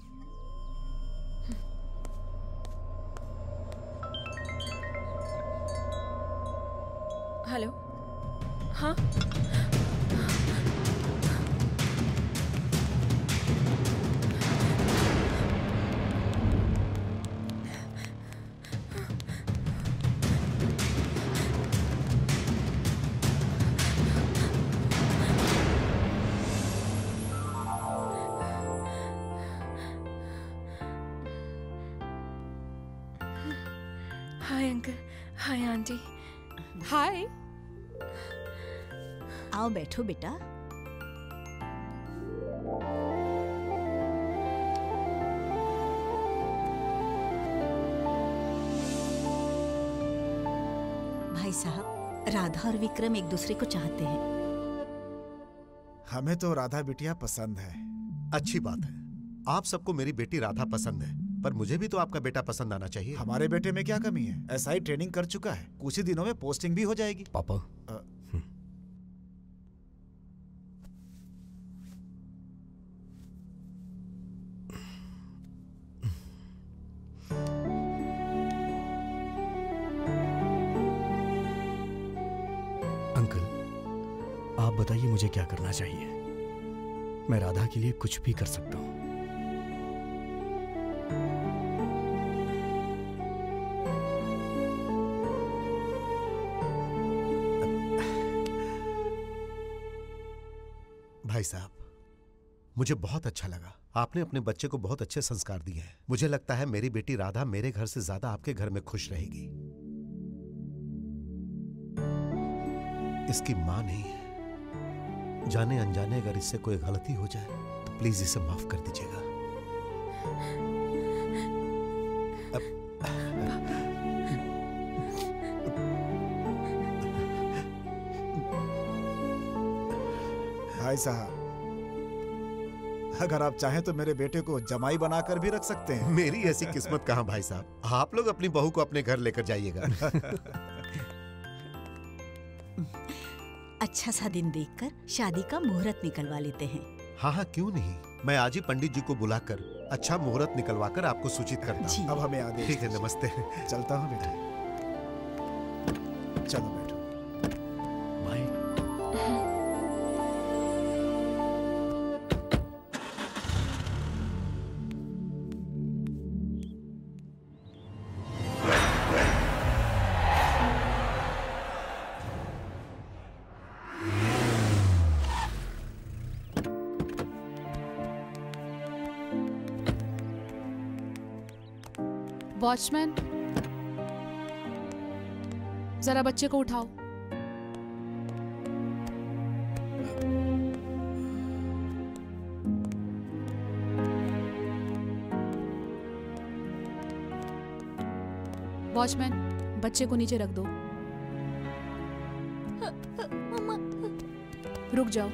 हेलो। हाँ, हाय अंकल, हाय आंटी। हाय। आओ बैठो बेटा। भाई साहब, राधा और विक्रम एक दूसरे को चाहते हैं। हमें तो राधा बिटिया पसंद है। अच्छी बात है, आप सबको मेरी बेटी राधा पसंद है, पर मुझे भी तो आपका बेटा पसंद आना चाहिए। हमारे बेटे में क्या कमी है? एसआई ट्रेनिंग कर चुका है, कुछ ही दिनों में पोस्टिंग भी हो जाएगी। पापा, अंकल, आप बताइए मुझे क्या करना चाहिए? मैं राधा के लिए कुछ भी कर सकता हूँ। भाई साहब, मुझे बहुत अच्छा लगा। आपने अपने बच्चे को बहुत अच्छे संस्कार दिए हैं। मुझे लगता है मेरी बेटी राधा मेरे घर से ज्यादा आपके घर में खुश रहेगी। इसकी मां नहीं है। जाने अनजाने अगर इससे कोई गलती हो जाए तो प्लीज इसे माफ कर दीजिएगा। भाई साहब, अगर आप चाहें तो मेरे बेटे को जमाई बनाकर भी रख सकते हैं। मेरी ऐसी किस्मत कहां भाई साहब। आप लोग अपनी बहू को अपने घर लेकर जाइएगा। अच्छा सा दिन देखकर शादी का मुहूर्त निकलवा लेते हैं। हाँ हाँ, क्यों नहीं। मैं आज ही पंडित जी को बुलाकर अच्छा मुहूर्त निकलवाकर आपको सूचित करता हूँ। अब हमें आदेश। ठीक है, नमस्ते। चलता हूँ बेटा। चलो बैठो। वॉचमैन, जरा बच्चे को उठाओ। वॉचमैन, बच्चे को नीचे रख दो। रुक जाओ।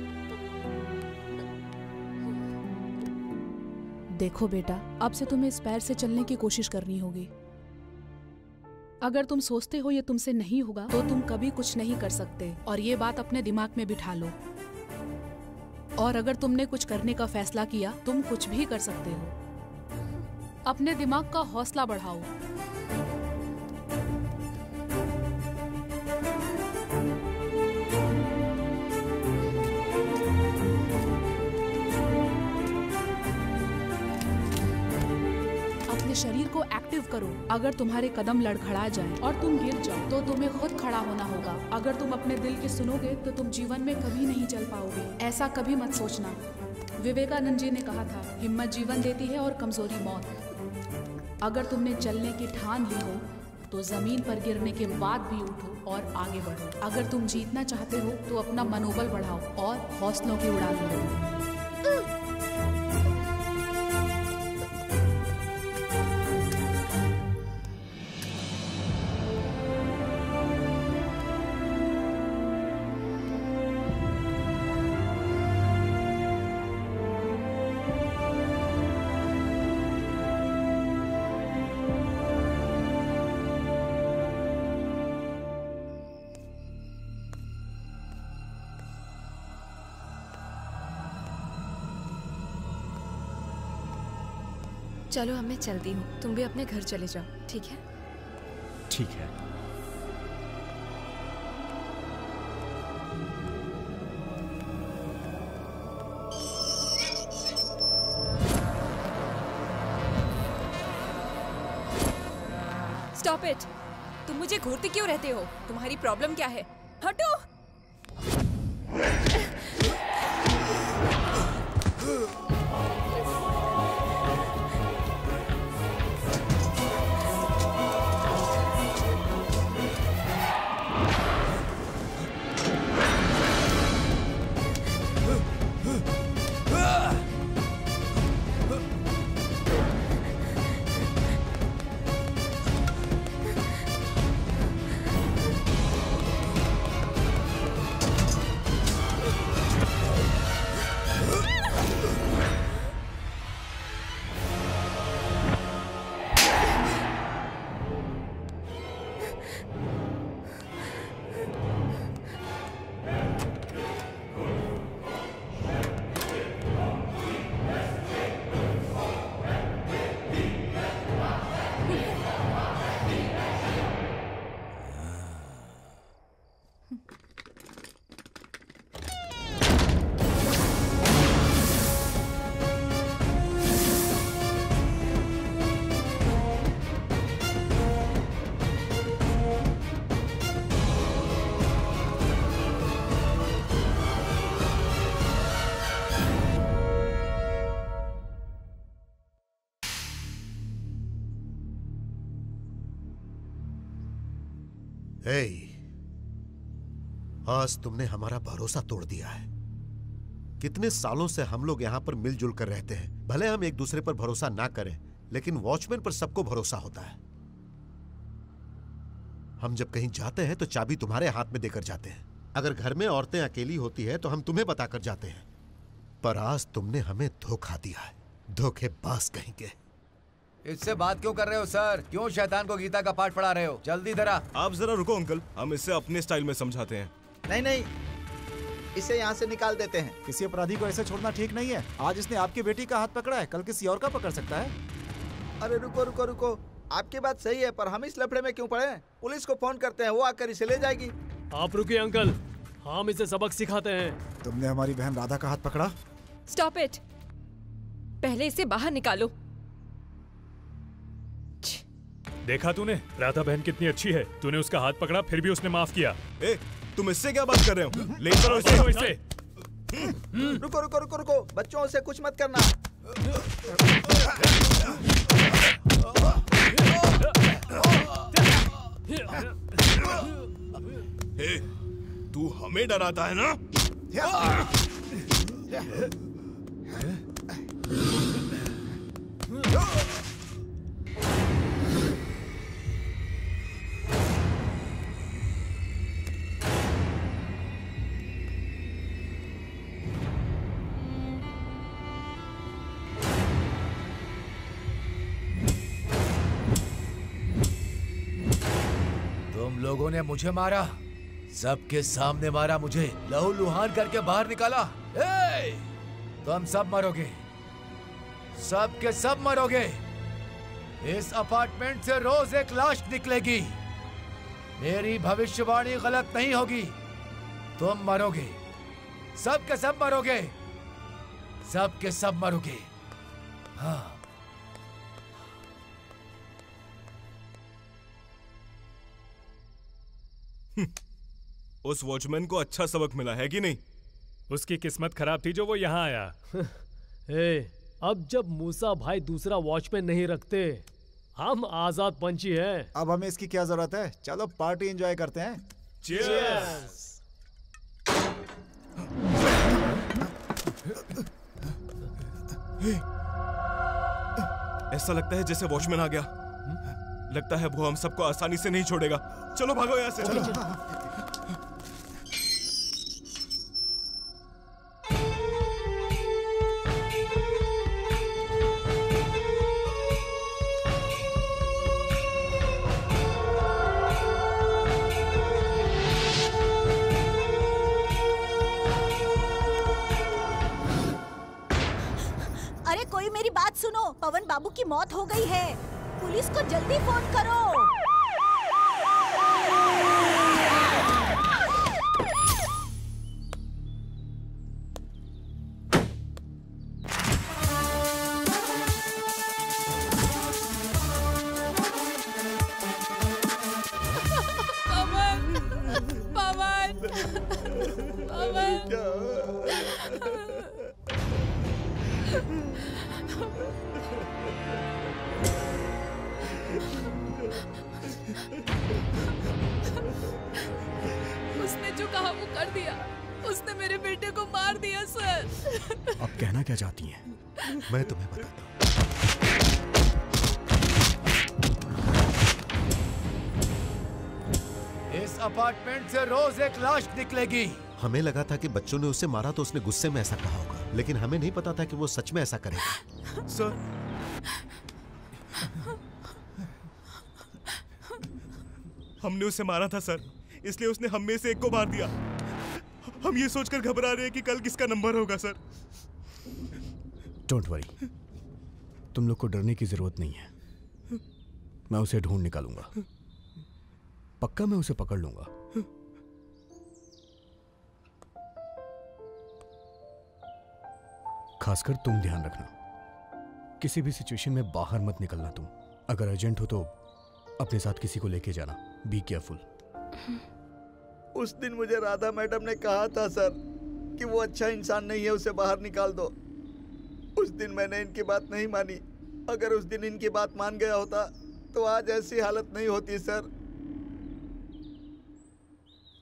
देखो बेटा, अब से तुम्हें इस पैर से चलने की कोशिश करनी होगी। अगर तुम सोचते हो ये तुमसे नहीं होगा तो तुम कभी कुछ नहीं कर सकते, और ये बात अपने दिमाग में बिठा लो। और अगर तुमने कुछ करने का फैसला किया, तुम कुछ भी कर सकते हो। अपने दिमाग का हौसला बढ़ाओ। शरीर को एक्टिव करो। अगर तुम्हारे कदम लड़खड़ा जाएं और तुम गिर जाओ तो तुम्हें खुद खड़ा होना होगा। अगर तुम अपने दिल की सुनोगे तो तुम जीवन में कभी नहीं चल पाओगे। ऐसा कभी मत सोचना। विवेकानंद जी ने कहा था, हिम्मत जीवन देती है और कमजोरी मौत। अगर तुमने चलने की ठान ली हो तो जमीन पर गिरने के बाद भी उठो और आगे बढ़ो। अगर तुम जीतना चाहते हो तो अपना मनोबल बढ़ाओ और हौसलों की उड़ान भरो। चलो अब मैं चलती हूँ, तुम भी अपने घर चले जाओ, ठीक है? ठीक है। Stop it! तुम मुझे घूरते क्यों रहते हो? तुम्हारी प्रॉब्लम क्या है? हटो! आज तुमने हमारा भरोसा तोड़ दिया है। कितने सालों से हम लोग यहाँ पर मिलजुल कर रहते हैं। भले हम एक दूसरे पर भरोसा ना करें, लेकिन वॉचमैन पर सबको भरोसा होता है। हम जब कहीं जाते हैं तो चाबी तुम्हारे हाथ में देकर जाते हैं। अगर घर में औरतें अकेली होती है तो हम तुम्हें बताकर जाते हैं। पर आज तुमने हमें धोखा दिया है, धोखेबाज कहीं के। इससे बात क्यों कर रहे हो सर? क्यों शैतान को गीता का पाठ पढ़ा रहे हो? जल्दी जरा। आप जरा रुको अंकल, हम इसे अपने स्टाइल में समझाते हैं। नहीं नहीं, इसे यहाँ से निकाल देते हैं। किसी अपराधी को ऐसे छोड़ना ठीक नहीं है। आज इसने आपकी बेटी का हाथ पकड़ा है, कल किसी और का पकड़ सकता है। अरे रुको रुको रुको, आपकी बात सही है, पर हम इस लफड़े में क्यों पड़े? पुलिस को फोन करते हैं, वो आकर इसे ले जाएगी। आप रुकिए अंकल, हम इसे सबक सिखाते हैं। तुमने हमारी बहन राधा का हाथ पकड़ा? Stop it! पहले इसे बाहर निकालो। देखा तूने, राधा बहन कितनी अच्छी है। तूने उसका हाथ पकड़ा, फिर भी उसने माफ किया। ए, तुम इससे क्या बात कर रहे हो? ले चलो इसे। रुको रुको रुको रुको, बच्चों से कुछ मत करना। ए, तू हमें डराता है ना? तुम लोगों ने मुझे मारा, सबके सामने मारा, मुझे लहू लुहान करके बाहर निकाला। तुम सब मरोगे, सब के सब मरोगे। इस अपार्टमेंट से रोज एक लाश निकलेगी। मेरी भविष्यवाणी गलत नहीं होगी। तुम मरोगे, सब के सब मरोगे, सब के सब मरोगे। हाँ, उस वॉचमैन को अच्छा सबक मिला है कि नहीं? उसकी किस्मत खराब थी जो वो यहाँ आया। अब जब मूसा भाई दूसरा वॉचमैन नहीं रखते, हम आजाद पंछी हैं। अब हमें इसकी क्या जरूरत है? चलो पार्टी एंजॉय करते हैं। चीयर्स। ऐसा लगता है जैसे वॉचमैन आ गया। लगता है वो हम सबको आसानी से नहीं छोड़ेगा। चलो भागो यहाँ से। चलो। सुनो, पवन बाबू की मौत हो गई है। पुलिस को जल्दी फोन करो। उसने जो कहा वो कर दिया। उसने मेरे बेटे को मार दिया सर। अब कहना क्या चाहती हैं? मैं तुम्हें बताता हूँ। इस अपार्टमेंट से रोज एक लाश निकलेगी। हमें लगा था कि बच्चों ने उसे मारा तो उसने गुस्से में ऐसा कहा होगा, लेकिन हमें नहीं पता था कि वो सच में ऐसा करेगा। सर, हमने उसे मारा था सर, इसलिए उसने हम में से एक को मार दिया। हम ये सोचकर घबरा रहे हैं कि कल किसका नंबर होगा सर। डोंट वरी, तुम लोग को डरने की जरूरत नहीं है। मैं उसे ढूंढ निकालूंगा, पक्का मैं उसे पकड़ लूंगा। खासकर तुम ध्यान रखना, किसी भी सिचुएशन में बाहर मत निकलना तुम। अगर अर्जेंट हो तो अपने साथ किसी को लेके जाना। Be careful. उस दिन मुझे राधा मैडम ने कहा था सर कि वो अच्छा इंसान नहीं है, उसे बाहर निकाल दो। उस दिन मैंने इनकी बात नहीं मानी। अगर उस दिन इनकी बात मान गया होता तो आज ऐसी हालत नहीं होती सर।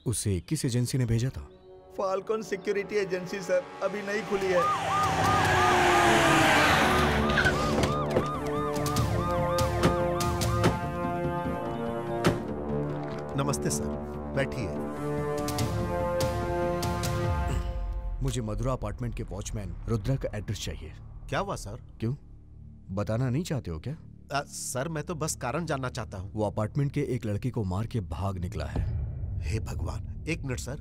उसे किस एजेंसी ने भेजा था? फाल्कन सिक्योरिटी एजेंसी सर, अभी नहीं खुली है। नमस्ते सर, बैठिए। मुझे मधुरा अपार्टमेंट के वॉचमैन रुद्रा का एड्रेस चाहिए। क्या हुआ सर? क्यों, बताना नहीं चाहते हो क्या? सर, मैं तो बस कारण जानना चाहता हूँ। वो अपार्टमेंट के एक लड़की को मार के भाग निकला है। हे भगवान, एक मिनट सर।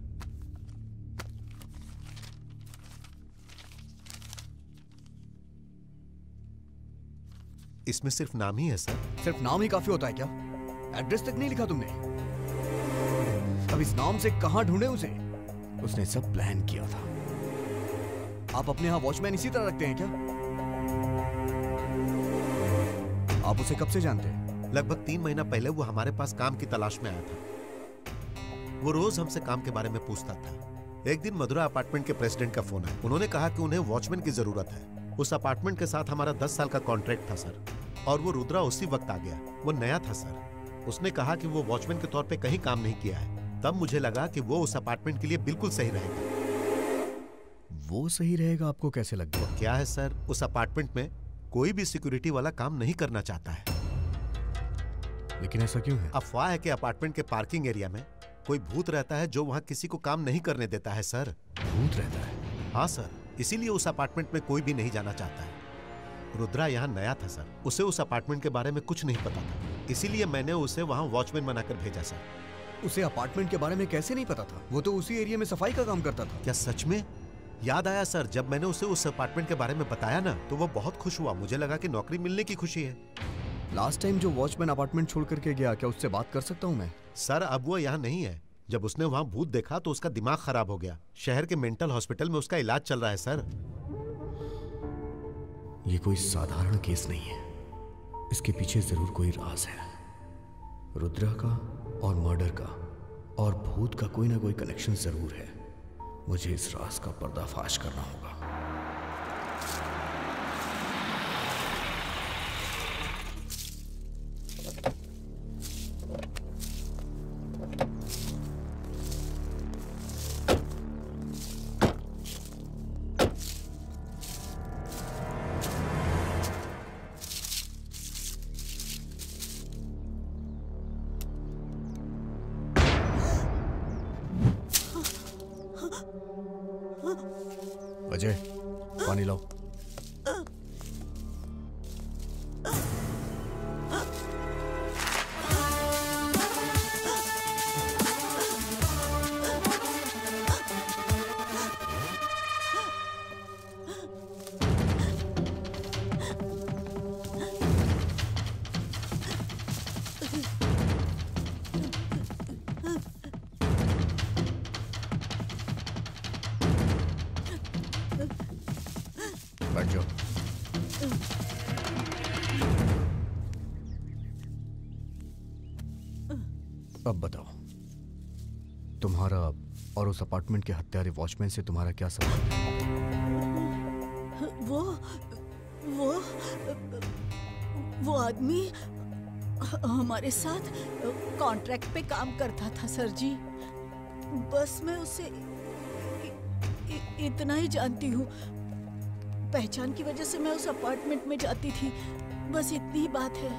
इसमें सिर्फ नाम ही है सर। सिर्फ नाम ही काफी होता है क्या? एड्रेस तक नहीं लिखा तुमने? अब इस नाम से कहां ढूंढे उसे? उसने सब प्लान किया था। आप अपने यहां वॉचमैन इसी तरह रखते हैं क्या? आप उसे कब से जानते हैं? लगभग 3 महीना पहले वो हमारे पास काम की तलाश में आया था। वो रोज हमसे काम के बारे में पूछता था। एक दिन मधुरा अपार्टमेंट के प्रेसिडेंट का फोन आया। उन्होंने कहा कि उन्हें वॉचमैन की जरूरत है। उस अपार्टमेंट के साथ हमारा 10 साल का कॉन्ट्रैक्ट था सर, और वो रुद्रा उसी वक्त आ गया। वो नया था सर। उसने कहा कि वो वॉचमैन के तौर पे कहीं काम नहीं किया है। तब मुझे लगा कि वो उस अपार्टमेंट के लिए बिल्कुल सही रहेगा। वो सही रहेगा आपको कैसे लग गया? क्या है सर, उस अपार्टमेंट में कोई भी सिक्योरिटी वाला काम नहीं करना चाहता है। लेकिन ऐसा क्यों है? अफवाह है कि अपार्टमेंट के पार्किंग एरिया में कोई भूत रहता है जो वहां किसी को काम नहीं करने देता है सर। भूत रहता है? हाँ सर, इसीलिए उस अपार्टमेंट में कोई भी नहीं जाना चाहता है। रुद्रा यहाँ नया था सर, उसे उस अपार्टमेंट के बारे में कुछ नहीं पता था, इसीलिए मैंने उसे वहाँ वॉचमैन बनाकर भेजा सर। उसे अपार्टमेंट के बारे में कैसे नहीं पता था? वो तो उसी एरिया में सफाई का काम करता था। क्या सच में? याद आया सर, जब मैंने उसे उस अपार्टमेंट के बारे में बताया ना, तो वो बहुत खुश हुआ। मुझे लगा कि नौकरी मिलने की खुशी है। लास्ट टाइम जो वॉचमैन अपार्टमेंट छोड़ करके गया, क्या उससे बात कर सकता हूँ मैं? सर, अब वो यहाँ नहीं है। जब उसने वहाँ भूत देखा तो उसका दिमाग खराब हो गया। शहर के मेंटल हॉस्पिटल में उसका इलाज चल रहा है सर। ये कोई साधारण केस नहीं है, इसके पीछे जरूर कोई राज है। रुद्रा का और मर्डर का और भूत का कोई ना कोई कनेक्शन जरूर है। मुझे इस राज का पर्दाफाश करना होगा। अजय, पानी लाओ। बैठ जाओ। अब बताओ, तुम्हारा और उस अपार्टमेंट के हत्यारे वॉचमैन से तुम्हारा क्या संबंध है? वो आदमी हमारे साथ कॉन्ट्रैक्ट पे काम करता था सर जी। बस मैं उसे इतना ही जानती हूँ। पहचान की वजह से मैं उस अपार्टमेंट में जाती थी, बस इतनी ही बात है।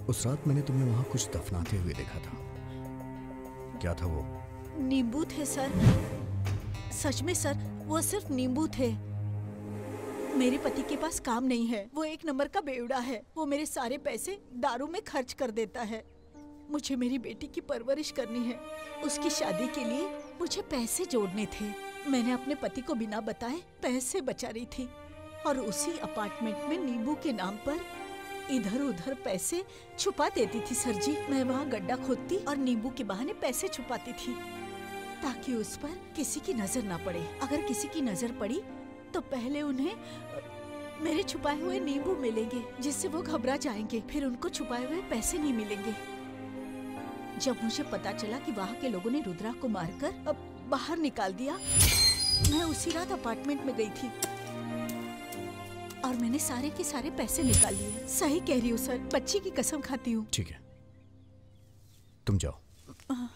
उस रात मैंने तुम्हें वहां कुछ दफनाते हुए देखा था। क्या था वो? नींबू थे सर। सच में सर, वो सिर्फ नींबू थे। मेरे पति के पास काम नहीं है, वो एक नंबर का बेवड़ा है। वो मेरे सारे पैसे दारू में खर्च कर देता है। मुझे मेरी बेटी की परवरिश करनी है। उसकी शादी के लिए मुझे पैसे जोड़ने थे। मैंने अपने पति को बिना बताए पैसे बचा रही थी और उसी अपार्टमेंट में नींबू के नाम पर इधर उधर पैसे छुपा देती थी सर जी। मैं वहाँ गड्ढा खोदती और नींबू के बहाने पैसे छुपाती थी ताकि उस पर किसी की नजर ना पड़े। अगर किसी की नजर पड़ी तो पहले उन्हें मेरे छुपाए हुए नींबू मिलेंगे, जिससे वो घबरा जाएंगे। फिर उनको छुपाए हुए पैसे नहीं मिलेंगे। जब मुझे पता चला कि वहाँ के लोगों ने रुद्रा को मारकर अब बाहर निकाल दिया, मैं उसी रात अपार्टमेंट में गई थी और मैंने सारे के सारे पैसे निकाल लिए। सही कह रही हूँ सर, बच्ची की कसम खाती हूँ। ठीक है, तुम जाओ। हाँ।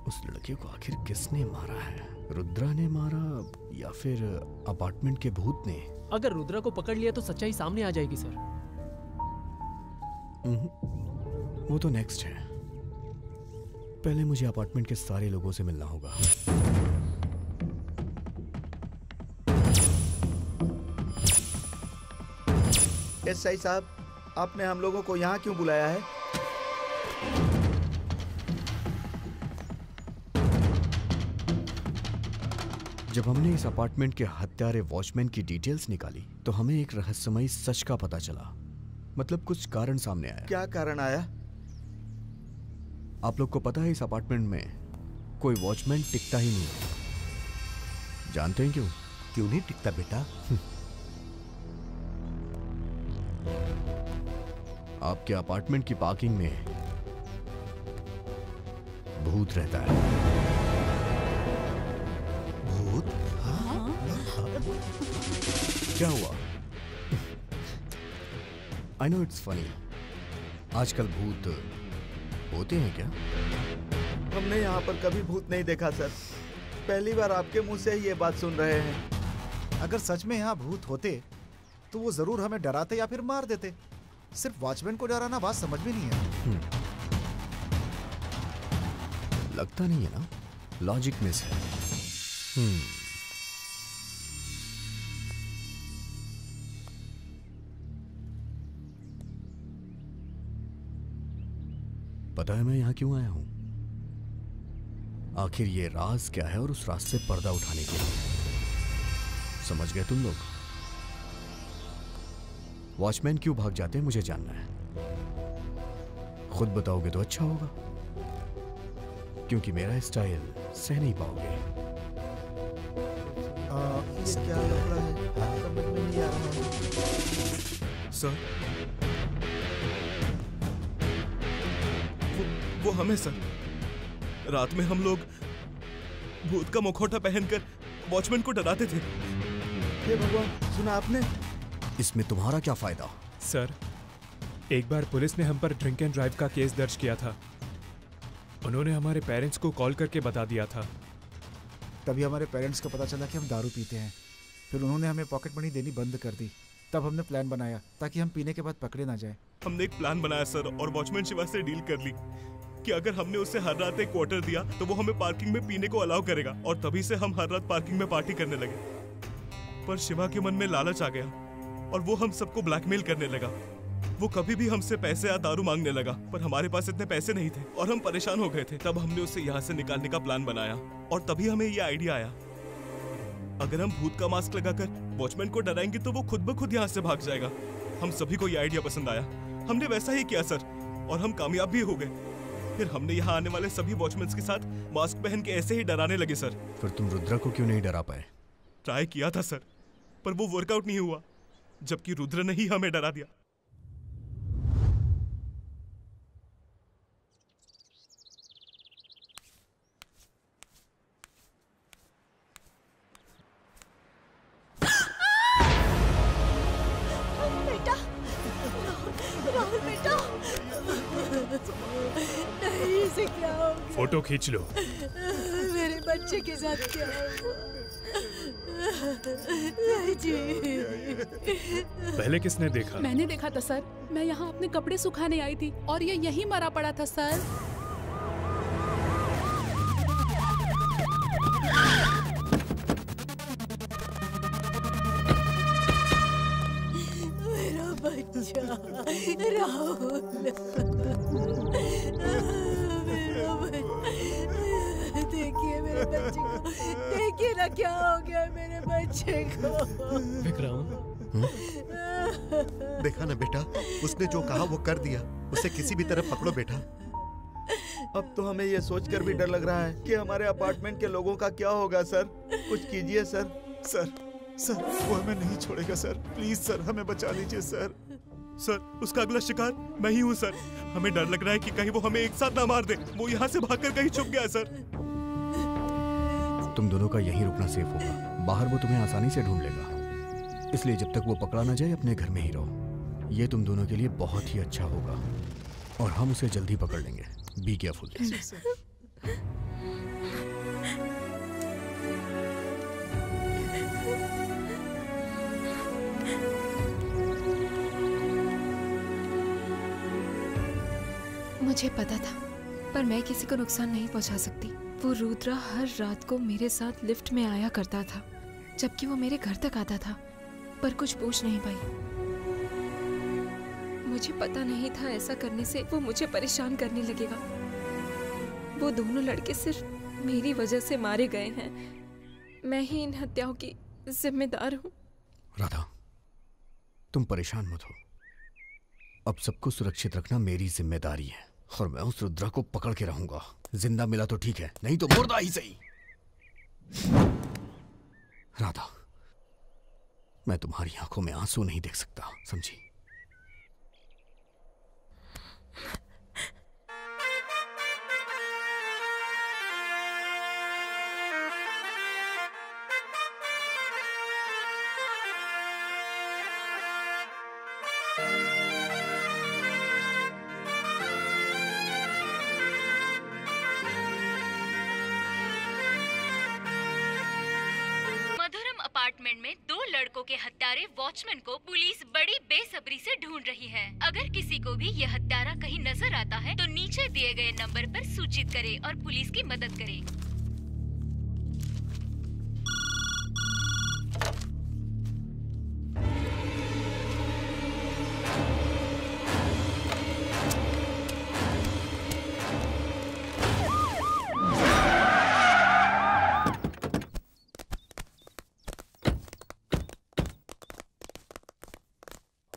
उस लड़के को आखिर किसने मारा है? रुद्रा ने मारा या फिर अपार्टमेंट के भूत ने? अगर रुद्रा को पकड़ लिया तो सच्चाई सामने आ जाएगी सर। वो तो नेक्स्ट है। पहले मुझे अपार्टमेंट के सारे लोगों से मिलना होगा। एसआई साहब, आपने हम लोगों को यहाँ क्यों बुलाया है? जब हमने इस अपार्टमेंट के हत्यारे वॉचमैन की डिटेल्स निकाली तो हमें एक रहस्यमयी सच का पता चला। मतलब कुछ कारण सामने आया। क्या कारण आया? आप लोग को पता है इस अपार्टमेंट में कोई वॉचमैन टिकता ही नहीं है। जानते हैं क्यों? क्यों नहीं टिकता बेटा? आपके अपार्टमेंट की पार्किंग में भूत रहता है। भूत? क्या हुआ? I know it's funny. आजकल भूत होते हैं क्या? हमने यहाँ पर कभी भूत नहीं देखा सर। पहली बार आपके मुंह से ही ये बात सुन रहे हैं। अगर सच में यहाँ भूत होते तो वो जरूर हमें डराते या फिर मार देते। सिर्फ वॉचमैन को डराना बात समझ में नहीं है। लगता नहीं है ना, लॉजिक मिस है। पता है मैं यहां क्यों आया हूं? आखिर ये राज क्या है और उस राज से पर्दा उठाने के लिए। समझ गए तुम लोग? वॉचमैन क्यों भाग जाते हैं मुझे जानना है। खुद बताओगे तो अच्छा होगा, क्योंकि मेरा स्टाइल सह नहीं पाओगे। ये क्या लग रहा है? समझ में नहीं आ रहा है। सर, वो हमें सर, रात में हम लोग भूत का मुखौटा पहनकर वॉचमैन को डराते थे। हे भगवान, सुना आपने? इसमें तुम्हारा क्या फायदा? सर, एक बार पुलिस ने हम पर ड्रिंक एंड ड्राइव का केस दर्ज किया था। उन्होंने हमारे पेरेंट्स को कॉल करके बता दिया था। तभी हमारे पेरेंट्स को पता चला कि हम दारू पीते हैं। फिर उन्होंने हमें पॉकेट मनी देनी बंद कर दी। तब हमने प्लान बनाया ताकि हम पीने के बाद पकड़े ना जाए। हमने एक प्लान बनाया सर, और वॉचमैन शिवा से डील कर ली कि अगर हमने उसे हर रात एक क्वार्टर दिया तो वो हमें पार्किंग में पीने को अलाउ करेगा, और तभी से हम हर रात पार्किंग में पार्टी करने लगे। पर शिवा के मन में लालच आ गया और वो हम सबको ब्लैकमेल करने लगा। वो कभी भी हमसे पैसे या दारू मांगने लगा, पर हमारे पास इतने पैसे नहीं थे और हम परेशान हो गए थे। तब हमने उसे यहाँ से निकालने का प्लान बनाया और तभी हमें ये आइडिया आया, अगर हम भूत का मास्क लगाकर वॉचमैन को डराएंगे तो वो खुद ब खुद यहाँ से भाग जाएगा। हम सभी को ये आइडिया पसंद आया, हमने वैसा ही किया सर, और हम कामयाब भी हो गए। फिर हमने यहाँ आने वाले सभी वॉचमैन्स के साथ मास्क पहन के ऐसे ही डराने लगे सर। फिर तुम रुद्रा को क्यों नहीं डरा पाए? ट्राई किया था सर, पर वो वर्कआउट नहीं हुआ, जबकि रुद्र ने ही हमें डरा दिया। बेटा, राहुल बेटा, नहीं, इसे क्या हो गया? फोटो खींच लो। मेरे बच्चे के साथ क्या हुआ? जी। पहले किसने देखा? मैंने देखा था सर, मैं यहाँ अपने कपड़े सुखाने आई थी और ये यहीं मरा पड़ा था सर। मेरा बच्चा राहुल, मेरा बच्चा, देखिए मेरे बच्चे को, देखिए ना क्या हो गया मेरे बच्चे को। विक्रम, देखा ना बेटा, उसने जो कहा वो कर दिया। उसे किसी भी तरह पकड़ो बेटा। अब तो हमें ये सोचकर भी डर लग रहा है कि हमारे अपार्टमेंट के लोगों का क्या होगा। सर, कुछ कीजिए सर। सर, वो हमें नहीं छोड़ेगा सर। प्लीज सर, हमें बचा लीजिए सर। सर, उसका अगला शिकार मैं ही हूँ सर। हमें डर लग रहा है कि कहीं वो हमें एक साथ ना मार दे। वो यहाँ से भागकर कहीं छुप गया सर। तुम दोनों का यहीं रुकना सेफ होगा। बाहर वो तुम्हें आसानी से ढूंढ लेगा, इसलिए जब तक वो पकड़ा ना जाए अपने घर में ही रहो। ये तुम दोनों के लिए बहुत ही अच्छा होगा और हम उसे जल्दी पकड़ लेंगे। Be careful. मुझे पता था, पर मैं किसी को नुकसान नहीं पहुंचा सकती। वो रुद्रा हर रात को मेरे साथ लिफ्ट में आया करता था, जबकि वो मेरे घर तक आता था, पर कुछ पूछ नहीं पाई। मुझे पता नहीं था ऐसा करने से वो मुझे परेशान करने लगेगा। वो दोनों लड़के सिर्फ मेरी वजह से मारे गए हैं। मैं ही इन हत्याओं की जिम्मेदार हूँ। राधा, तुम परेशान मत हो। अब सबको सुरक्षित रखना मेरी जिम्मेदारी है और मैं उस रुद्रा को पकड़ के रहूंगा। जिंदा मिला तो ठीक है, नहीं तो मुर्दा ही सही। राधा, मैं तुम्हारी आंखों में आंसू नहीं देख सकता, समझी? अपार्टमेंट में 2 लड़कों के हत्यारे वॉचमैन को पुलिस बड़ी बेसब्री से ढूंढ रही है। अगर किसी को भी यह हत्यारा कहीं नजर आता है तो नीचे दिए गए नंबर पर सूचित करे और पुलिस की मदद करे।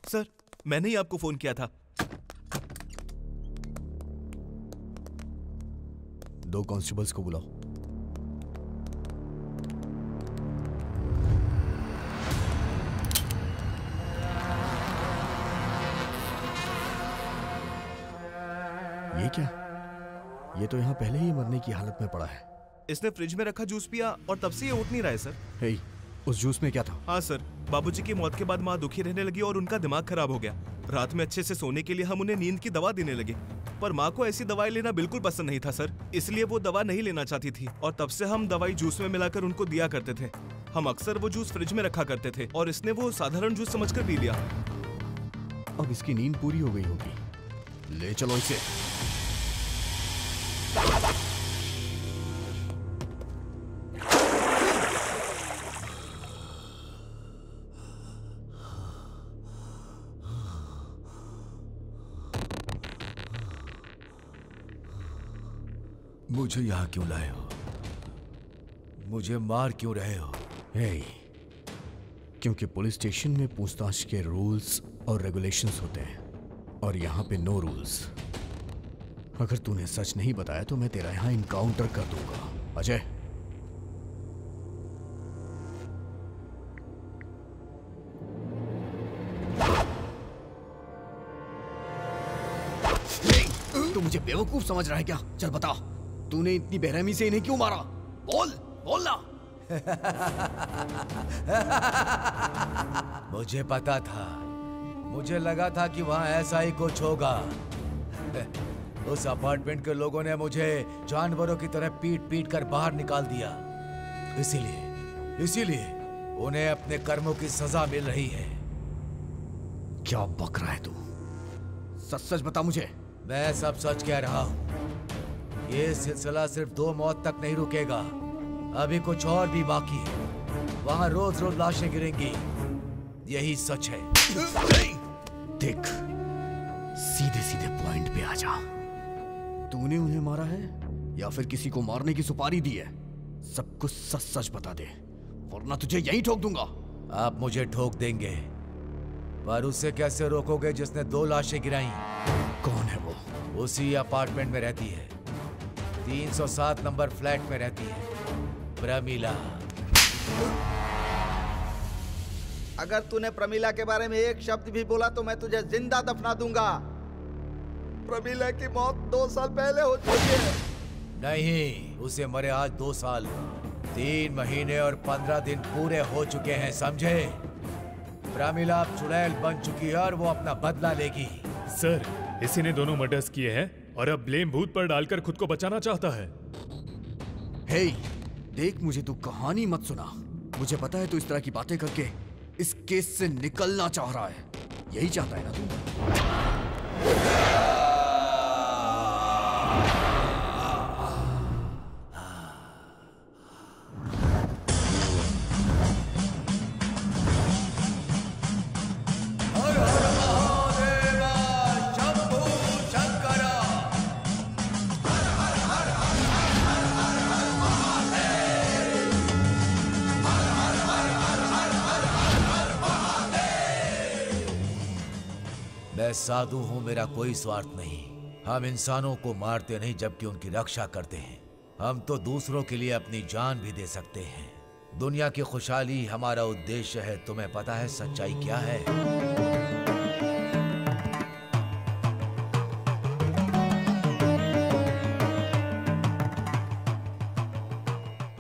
सर, मैंने ही आपको फोन किया था। 2 कांस्टेबल्स को बुलाओ। ये क्या? ये तो यहाँ पहले ही मरने की हालत में पड़ा है। इसने फ्रिज में रखा जूस पिया और तब से ये उठ नहीं रहा है सर। हे, उस जूस में क्या था? हाँ सर, बाबूजी की मौत के बाद माँ दुखी रहने लगी और उनका दिमाग खराब हो गया। रात में अच्छे से सोने के लिए हम उन्हें नींद की दवा देने लगे, पर माँ को ऐसी दवाई लेना बिल्कुल पसंद नहीं था सर, इसलिए वो दवा नहीं लेना चाहती थी और तब से हम दवाई जूस में मिलाकर उनको दिया करते थे। हम अक्सर वो जूस फ्रिज में रखा करते थे और इसने वो साधारण जूस समझकर पी लिया। अब इसकी नींद पूरी हो गई होगी। ले चलो इसे। मुझे यहाँ क्यों लाए हो? मुझे मार क्यों रहे हो? हे, क्योंकि पुलिस स्टेशन में पूछताछ के रूल्स और रेगुलेशंस होते हैं और यहाँ पे नो रूल्स। अगर तूने सच नहीं बताया तो मैं तेरा यहाँ इनकाउंटर कर दूंगा। अजय, तू मुझे बेवकूफ समझ रहा है क्या? चल बता, तूने इतनी बेरहमी से इन्हें क्यों मारा? बोल बोलना। मुझे पता था, मुझे लगा था कि वहां ऐसा ही कुछ होगा। उस अपार्टमेंट के लोगों ने मुझे जानवरों की तरह पीट पीट कर बाहर निकाल दिया। इसीलिए उन्हें अपने कर्मों की सजा मिल रही है। क्या बक रहा है तू? सच सच बता मुझे। मैं सब सच कह रहा हूँ। ये सिलसिला सिर्फ 2 मौत तक नहीं रुकेगा, अभी कुछ और भी बाकी है। वहां रोज रोज लाशें गिरेंगी, यही सच है। देख, सीधे सीधे पॉइंट पे आ जा। तूने उन्हें मारा है या फिर किसी को मारने की सुपारी दी है? सब कुछ सच सच बता दे, वरना तुझे यहीं ठोक दूंगा। आप मुझे ठोक देंगे, पर उसे कैसे रोकोगे जिसने 2 लाशें गिराई? कौन है वो? उसी अपार्टमेंट में रहती है, 307 नंबर फ्लैट में रहती है, प्रमीला। अगर तूने प्रमीला के बारे में एक शब्द भी बोला तो मैं तुझे जिंदा दफना दूंगा। प्रमीला की मौत 2 साल पहले हो चुकी है। नहीं, उसे मरे आज 2 साल 3 महीने और 15 दिन पूरे हो चुके हैं, समझे? प्रमीला अब चुड़ैल बन चुकी है और वो अपना बदला लेगी। सर, इसी ने दोनों मर्डर्स किए हैं और अब ब्लेम भूत पर डालकर खुद को बचाना चाहता है। हे, देख, मुझे तू कहानी मत सुना। मुझे पता है तू इस तरह की बातें करके इस केस से निकलना चाह रहा है। यही चाहता है ना तू? मैं साधु हूं, मेरा कोई स्वार्थ नहीं। हम इंसानों को मारते नहीं जबकि उनकी रक्षा करते हैं। हम तो दूसरों के लिए अपनी जान भी दे सकते हैं। दुनिया की खुशहाली हमारा उद्देश्य है। तुम्हें पता है सच्चाई क्या है?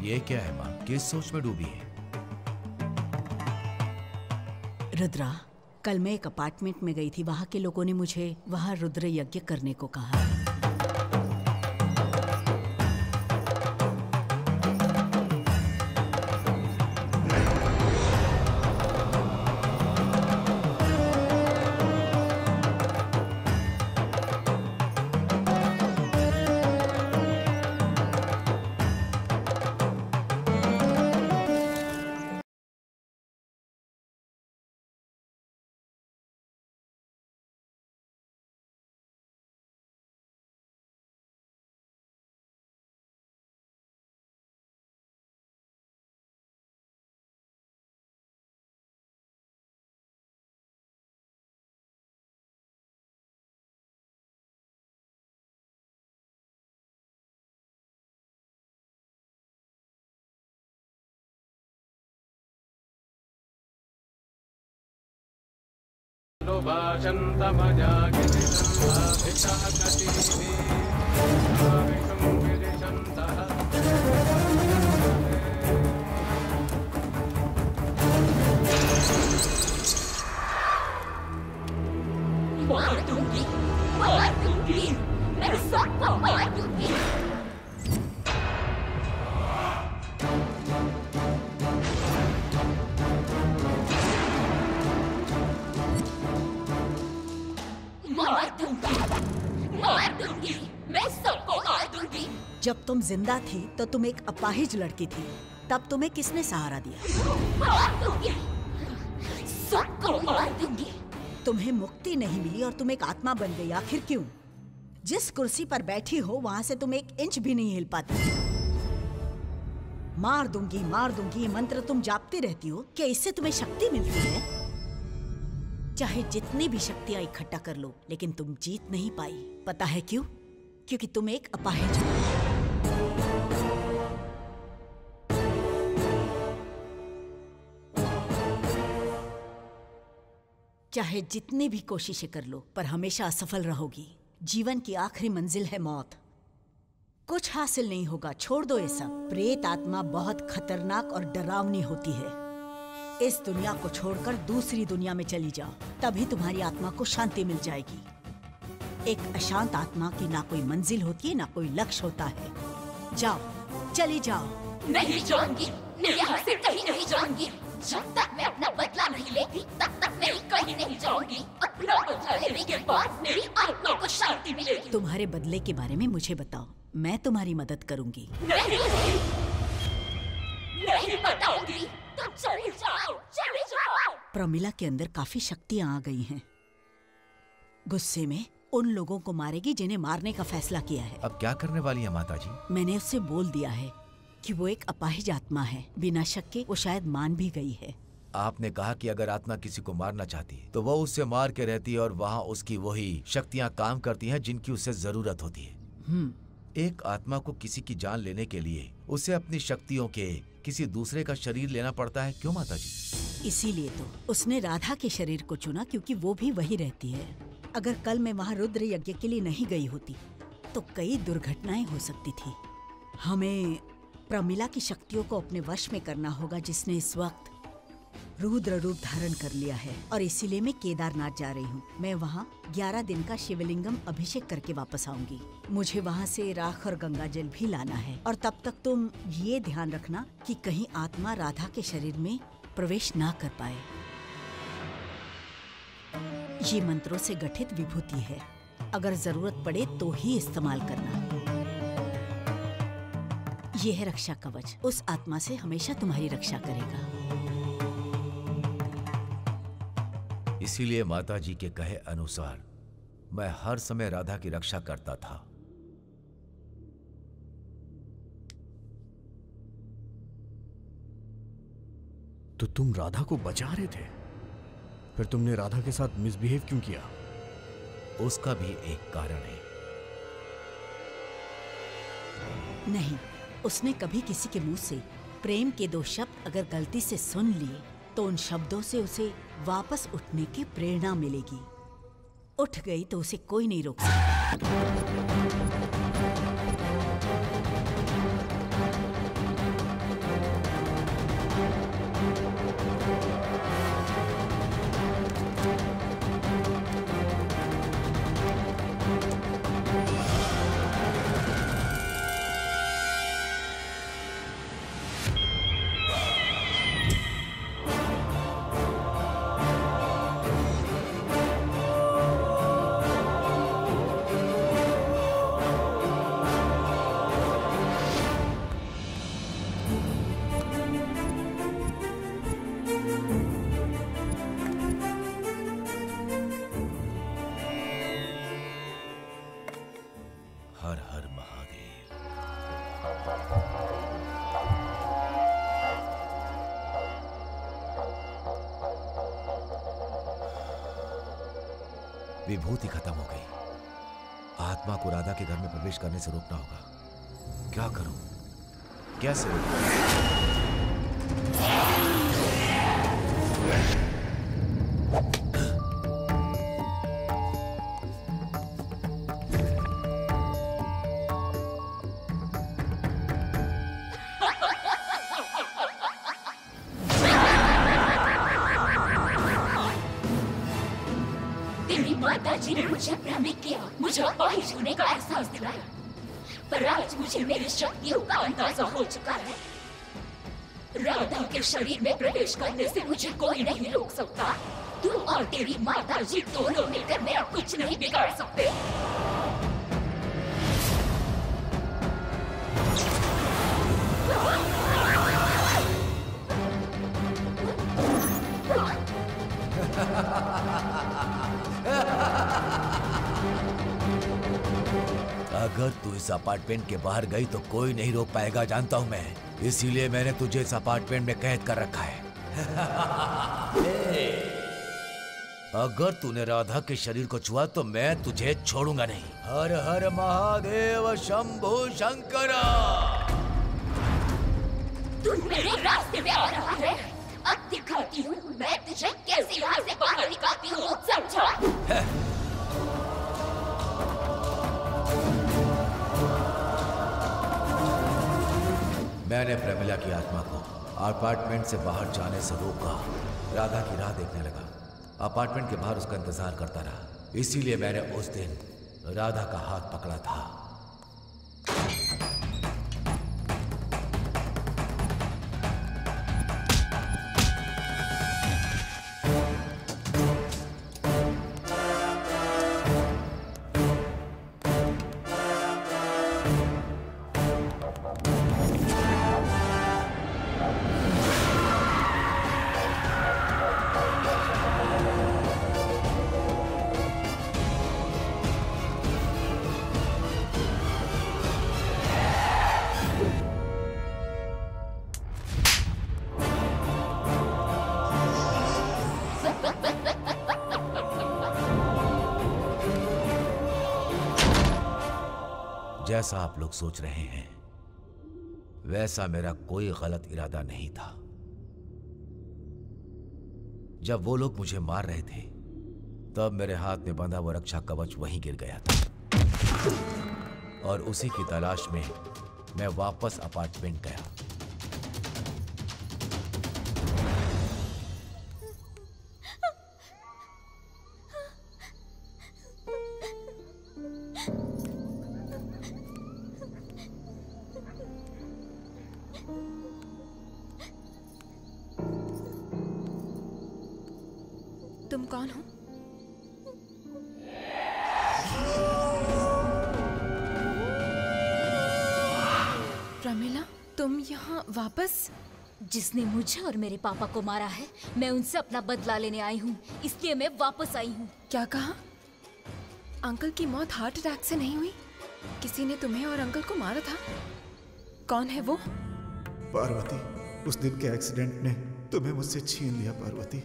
ये क्या है माँ? किस सोच में डूबी है? रुद्रा, कल मैं एक अपार्टमेंट में गई थी। वहाँ के लोगों ने मुझे वहाँ रुद्र यज्ञ करने को कहा। मार दूंगी, मैं सबको मार दूंगी। मार दूंगी, मैं सबको मार दूंगी। जब तुम जिंदा थी तो तुम एक अपाहिज लड़की थी, तब तुम्हें किसने सहारा दिया? मार दूंगी, सबको मार दूंगी। तुम्हें मुक्ति नहीं मिली और तुम एक आत्मा बन गई। आखिर क्यों? जिस कुर्सी पर बैठी हो वहां से तुम 1 इंच भी नहीं हिल पाती। मार दूंगी ये मंत्र तुम जापती रहती हो। क्या इससे तुम्हें शक्ति मिलती है? चाहे जितनी भी शक्तियां इकट्ठा कर लो, लेकिन तुम जीत नहीं पाई। पता है क्यों? क्योंकि तुम एक अपाहिज हो। चाहे जितनी भी कोशिशें कर लो, पर हमेशा असफल रहोगी। जीवन की आखिरी मंजिल है मौत। कुछ हासिल नहीं होगा, छोड़ दो ये सब। प्रेत आत्मा बहुत खतरनाक और डरावनी होती है। इस दुनिया को छोड़कर दूसरी दुनिया में चली जाओ, तभी तुम्हारी आत्मा को शांति मिल जाएगी। एक अशांत आत्मा की ना कोई मंजिल होती है, ना कोई लक्ष्य होता है। जाओ, चली जाओ। नहीं जाऊंगी, मैं यहाँ से कहीं नहीं जाऊंगी। जब तक मैं अपना बदला नहीं लेती, तब तक मैं कहीं नहीं जाऊंगी। अपना बदला लेने के बाद मेरी आत्मा को शांति मिलेगी। तुम्हारे बदले के बारे में मुझे बताओ, मैं तुम्हारी मदद करूंगी। नहीं बताऊंगी, तुम चले जाओ, चले जाओ। प्रमिला के अंदर काफी शक्तियां आ गई हैं। गुस्से में उन लोगों को मारेगी जिन्हें मारने का फैसला किया है। अब क्या करने वाली है माता जी? मैंने उससे बोल दिया है कि वो एक अपाहिज आत्मा है। बिना शक के वो शायद मान भी गई है। आपने कहा कि अगर आत्मा किसी को मारना चाहती है तो वो उससे मार के रहती है और वहाँ उसकी वही शक्तियाँ काम करती हैं जिनकी उसे जरूरत होती है। एक आत्मा को किसी की जान लेने के लिए उसे अपनी शक्तियों के किसी दूसरे का शरीर लेना पड़ता है, क्यों माता जी? इसीलिए तो उसने राधा के शरीर को चुना, क्योंकि वो भी वही रहती है। अगर कल मैं वहाँ रुद्र यज्ञ के लिए नहीं गई होती तो कई दुर्घटनाएं हो सकती थी। हमें प्रमिला की शक्तियों को अपने वश में करना होगा, जिसने इस वक्त रुद्र रूप धारण कर लिया है। और इसीलिए मैं केदारनाथ जा रही हूँ। मैं वहाँ 11 दिन का शिवलिंगम अभिषेक करके वापस आऊंगी। मुझे वहाँ से राख और गंगा जल भी लाना है। और तब तक तुम ये ध्यान रखना कि कहीं आत्मा राधा के शरीर में प्रवेश ना कर पाए। ये मंत्रों से गठित विभूति है, अगर जरूरत पड़े तो ही इस्तेमाल करना। ये है रक्षा कवच, उस आत्मा से हमेशा तुम्हारी रक्षा करेगा। इसीलिए माता जी के कहे अनुसार मैं हर समय राधा की रक्षा करता था। तो तुम राधा को बचा रहे थे, फिर तुमने राधा के साथ मिसबिहेव क्यों किया? उसका भी एक कारण है। नहीं, उसने कभी किसी के मुंह से प्रेम के 2 शब्द अगर गलती से सुन लिए तो उन शब्दों से उसे वापस उठने की प्रेरणा मिलेगी। उठ गई तो उसे कोई नहीं रोक सकता। हर हर महादेव। विभूति खत्म हो गई। आत्मा को राधा के घर में प्रवेश करने से रोकना होगा। क्या करूं? कैसे रोकूं? माताजी ने मुझे भ्रमित किया, मुझे अपाहिज होने का एहसास दिलाया, पर आज मुझे मेरी शक्तियों का अंदाजा हो चुका है। राधा के शरीर में प्रवेश करने से मुझे कोई नहीं रोक सकता। तू और तेरी माताजी दोनों मिलकर मेरा कुछ नहीं बिगाड़ सकते। अगर तू इस अपार्टमेंट के बाहर गई तो कोई नहीं रोक पाएगा, जानता हूं मैं। इसीलिए मैंने तुझे इस अपार्टमेंट में कैद कर रखा है। अगर तूने राधा के शरीर को छुआ तो मैं तुझे छोड़ूंगा नहीं। हर हर महादेव शंभु शंकरा। तू मेरे रास्ते में आ रहा है, अब दिखाती हूँ मैं तुझे कैसे यहाँ से बाहर निकालती हूँ, समझा? मैंने प्रमिला की आत्मा को अपार्टमेंट से बाहर जाने से रोका। राधा की राह देखने लगा, अपार्टमेंट के बाहर उसका इंतजार करता रहा। इसीलिए मैंने उस दिन राधा का हाथ पकड़ा था। जैसा आप लोग सोच रहे हैं वैसा मेरा कोई गलत इरादा नहीं था। जब वो लोग मुझे मार रहे थे तब मेरे हाथ में बंधा हुआ रक्षा कवच वहीं गिर गया था और उसी की तलाश में मैं वापस अपार्टमेंट गया। तुम कौन हो? प्रमिला, तुम यहाँ वापस? जिसने मुझे और मेरे पापा को मारा है, मैं उनसे अपना बदला लेने आई हूँ, इसलिए मैं वापस आई हूँ। क्या कहा? अंकल की मौत हार्ट अटैक से नहीं हुई? किसी ने तुम्हें और अंकल को मारा था? कौन है वो? पार्वती, उस दिन के एक्सीडेंट ने तुम्हें मुझसे छीन लिया पार्वती।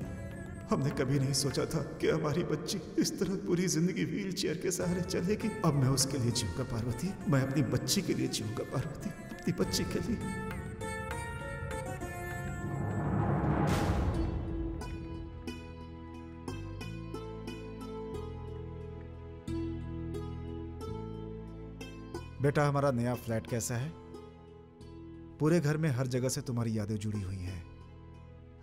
हमने कभी नहीं सोचा था कि हमारी बच्ची इस तरह पूरी जिंदगी व्हील चेयर के सहारे चलेगी। अब मैं उसके लिए जीऊंगा पार्वती, मैं अपनी बच्ची के लिए जीऊंगा पार्वती, अपनी बच्ची के लिए। बेटा, हमारा नया फ्लैट कैसा है? पूरे घर में हर जगह से तुम्हारी यादें जुड़ी हुई हैं।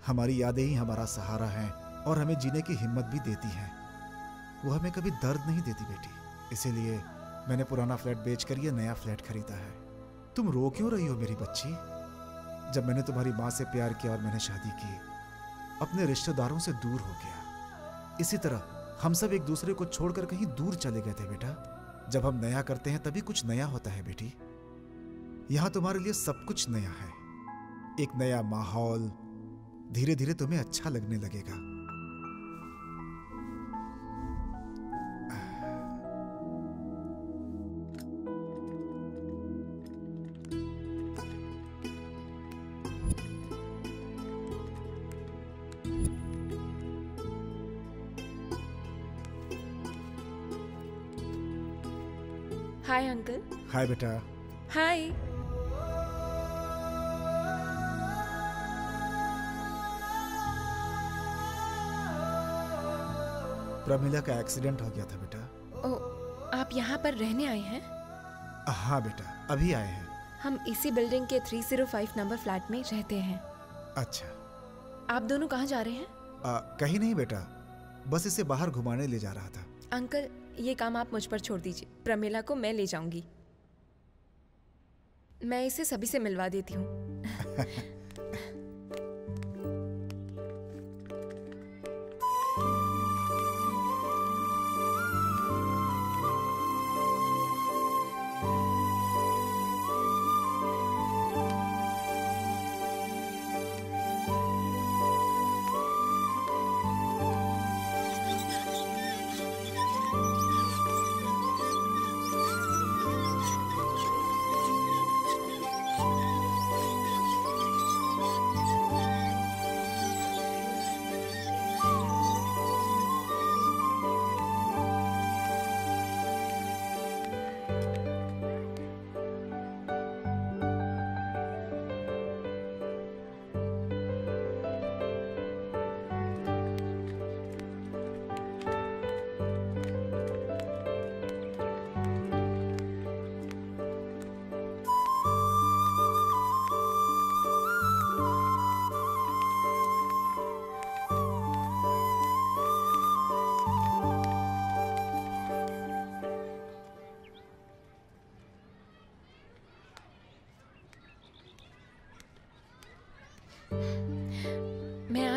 हमारी यादें ही हमारा सहारा हैं और हमें जीने की हिम्मत भी देती हैं। वो हमें कभी दर्द नहीं देती बेटी। इसीलिए मैंने पुराना फ्लैट बेचकर ये नया फ्लैट खरीदा है। तुम रो क्यों रही हो मेरी बच्ची? जब मैंने तुम्हारी माँ से प्यार किया और मैंने शादी की, अपने रिश्तेदारों से दूर हो गया। इसी तरह हम सब एक दूसरे को छोड़कर कहीं दूर चले गए थे बेटा। जब हम नया करते हैं तभी कुछ नया होता है बेटी। यहाँ तुम्हारे लिए सब कुछ नया है, एक नया माहौल। धीरे धीरे तुम्हें अच्छा लगने लगेगा। Hi uncle. हाय बेटा। हाय। प्रमिला का एक्सीडेंट हो गया था बेटा। ओ, आप यहाँ पर रहने आए हैं? हाँ बेटा, अभी आए हैं। हम इसी बिल्डिंग के 305 नंबर फ्लैट में रहते हैं। अच्छा। आप दोनों कहाँ जा रहे हैं? कहीं नहीं बेटा, बस इसे बाहर घुमाने ले जा रहा था। अंकल, ये काम आप मुझ पर छोड़ दीजिए। प्रमिला को मैं ले जाऊंगी। मैं इसे सभी से मिलवा देती हूँ।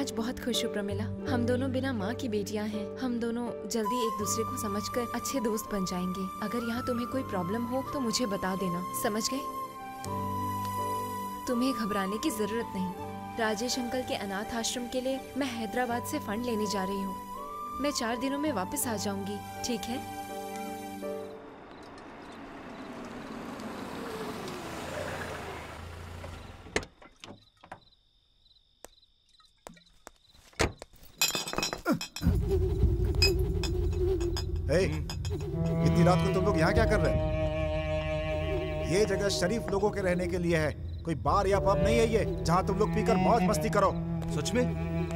आज बहुत खुश हूँ प्रमिला। हम दोनों बिना माँ की बेटियाँ हैं। हम दोनों जल्दी एक दूसरे को समझकर अच्छे दोस्त बन जाएंगे। अगर यहाँ तुम्हें कोई प्रॉब्लम हो तो मुझे बता देना, समझ गए? तुम्हें घबराने की जरूरत नहीं। राजेश अंकल के अनाथ आश्रम के लिए मैं हैदराबाद से फंड लेने जा रही हूँ। मैं 4 दिनों में वापस आ जाऊंगी, ठीक है? इतनी रात को तुम लोग यहाँ क्या कर रहे हैं? ये जगह शरीफ लोगों के रहने के लिए है, कोई बार या पब नहीं है ये जहाँ तुम लोग पीकर मौज मस्ती करो। सच में?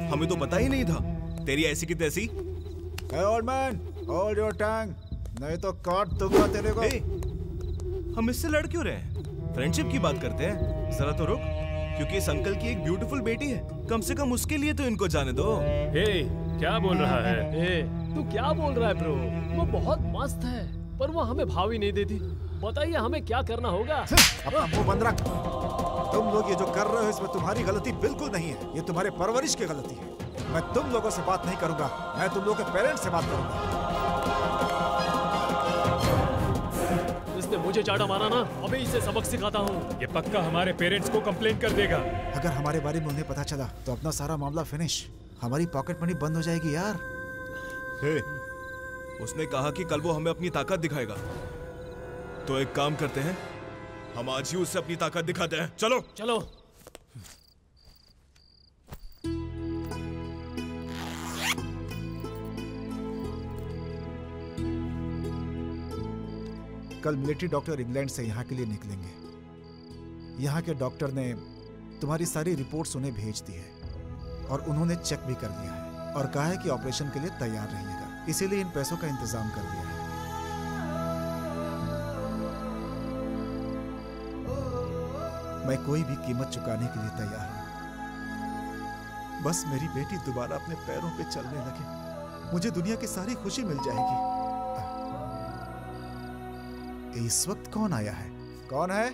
हमें तो पता ही नहीं था। तेरी ऐसी की तैसी। Old man, hold your tongue, नहीं तो काट दूंगा तेरे को। हम इससे लड़ क्यों रहे हैं? फ्रेंडशिप की बात करते हैं। जरा तो रुक, क्योंकि इस अंकल की एक ब्यूटीफुल बेटी है, कम से कम उसके लिए तो इनको जाने दो। क्या बोल रहा है? तू क्या बोल रहा है ब्रो? वो बहुत मस्त है, पर वो हमें भाव ही नहीं देती। बताइए हमें क्या करना होगा? अपना मुंह बंद रख। तुम लोग ये जो कर रहे हो इसमें तुम्हारी गलती बिल्कुल नहीं है, ये तुम्हारे परवरिश की गलती है। मैं तुम लोगों से बात नहीं करूंगा, मैं तुम लोगों के पेरेंट्स से बात करूंगा। इसने मुझे चाटा मारा ना, अभी इसे सबक सिखाता हूँ। ये पक्का हमारे पेरेंट्स को कंप्लेंट कर देगा। अगर हमारे बारे में उन्हें पता चला तो अपना सारा मामला फिनिश, हमारी पॉकेट मनी बंद हो जाएगी यार। उसने कहा कि कल वो हमें अपनी ताकत दिखाएगा, तो एक काम करते हैं, हम आज ही उससे अपनी ताकत दिखाते हैं। चलो चलो। कल मिलिट्री डॉक्टर इंग्लैंड से यहाँ के लिए निकलेंगे। यहाँ के डॉक्टर ने तुम्हारी सारी रिपोर्ट्स उन्हें भेज दी है और उन्होंने चेक भी कर लिया है और कहा है कि ऑपरेशन के लिए तैयार रहिएगा, इसीलिए इन पैसों का इंतजाम कर दिया है। मैं कोई भी कीमत चुकाने के लिए तैयार हूं। बस मेरी बेटी दोबारा अपने पैरों पे चलने लगे, मुझे दुनिया की सारी खुशी मिल जाएगी। इस वक्त कौन आया है? कौन है?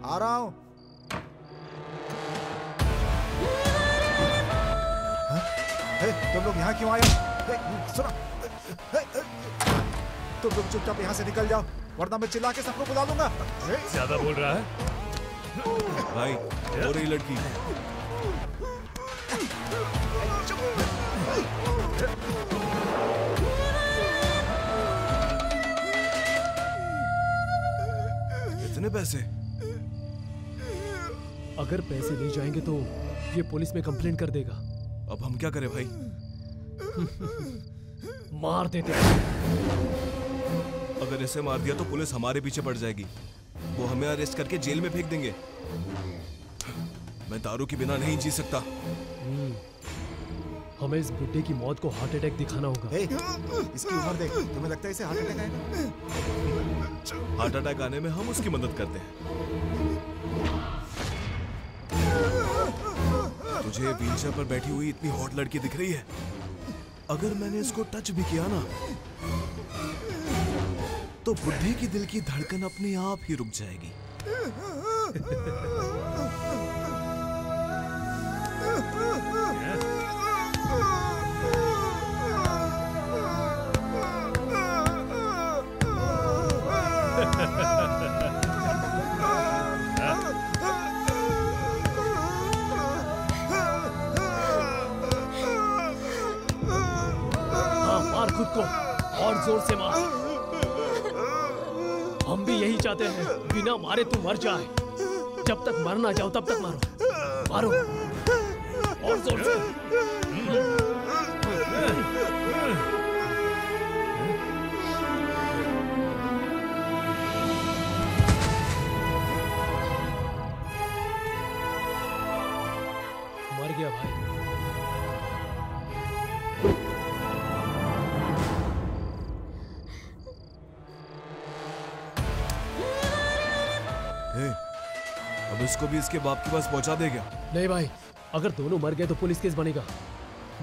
आ रहा हूं। तुम लोग यहाँ क्यों आए? सुनो, तुम लोग चुपचाप यहाँ से निकल जाओ, वरना मैं चिल्ला के सबको बुला लूंगा। ज्यादा बोल रहा है भाई। और ये लड़की इतने पैसे? अगर पैसे नहीं जाएंगे तो ये पुलिस में कंप्लेंट कर देगा। अब हम क्या करें भाई? मार देते हैं। अगर ऐसे मार दिया तो पुलिस हमारे पीछे पड़ जाएगी, वो हमें अरेस्ट करके जेल में फेंक देंगे। मैं दारू के बिना नहीं जी सकता। हमें इस बुड्ढे की मौत को हार्ट अटैक दिखाना होगा। इसकी उम्र देख, तुम्हें लगता है इसे हार्ट अटैक आएगा? हार्ट अटैक आने में हम उसकी मदद करते हैं। तुझे व्हीलचेयर पर बैठी हुई इतनी हॉट लड़की दिख रही है? अगर मैंने इसको टच भी किया ना, तो बुड्ढे की दिल की धड़कन अपने आप ही रुक जाएगी। मार खुद को और जोर से मार। हम भी यही चाहते हैं, बिना मारे तू मर जाए। जब तक मर ना जाओ तब तक मारो, मारो और जोर से। मर गया भाई। अब इसको भी इसके बाप के पास पहुंचा देगा? नहीं भाई, अगर दोनों मर गए तो पुलिस केस बनेगा,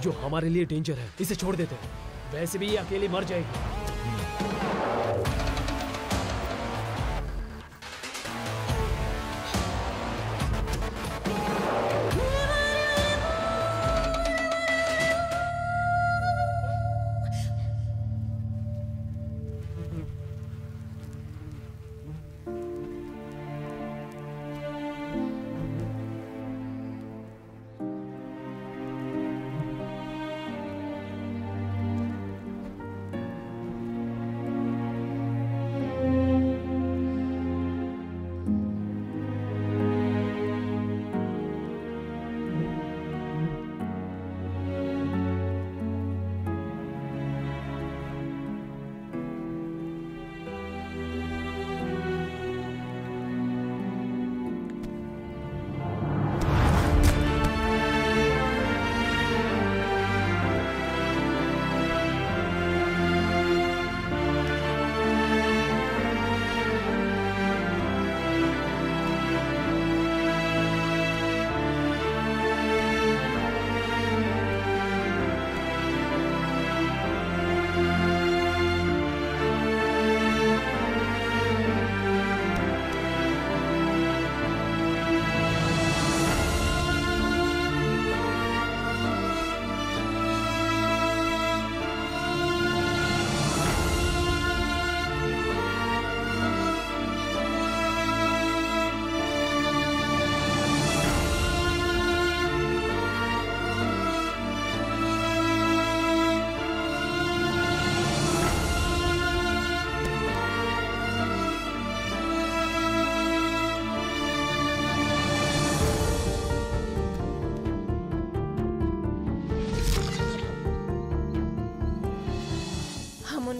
जो हमारे लिए डेंजर है। इसे छोड़ देते हैं, वैसे भी ये अकेली मर जाएगी।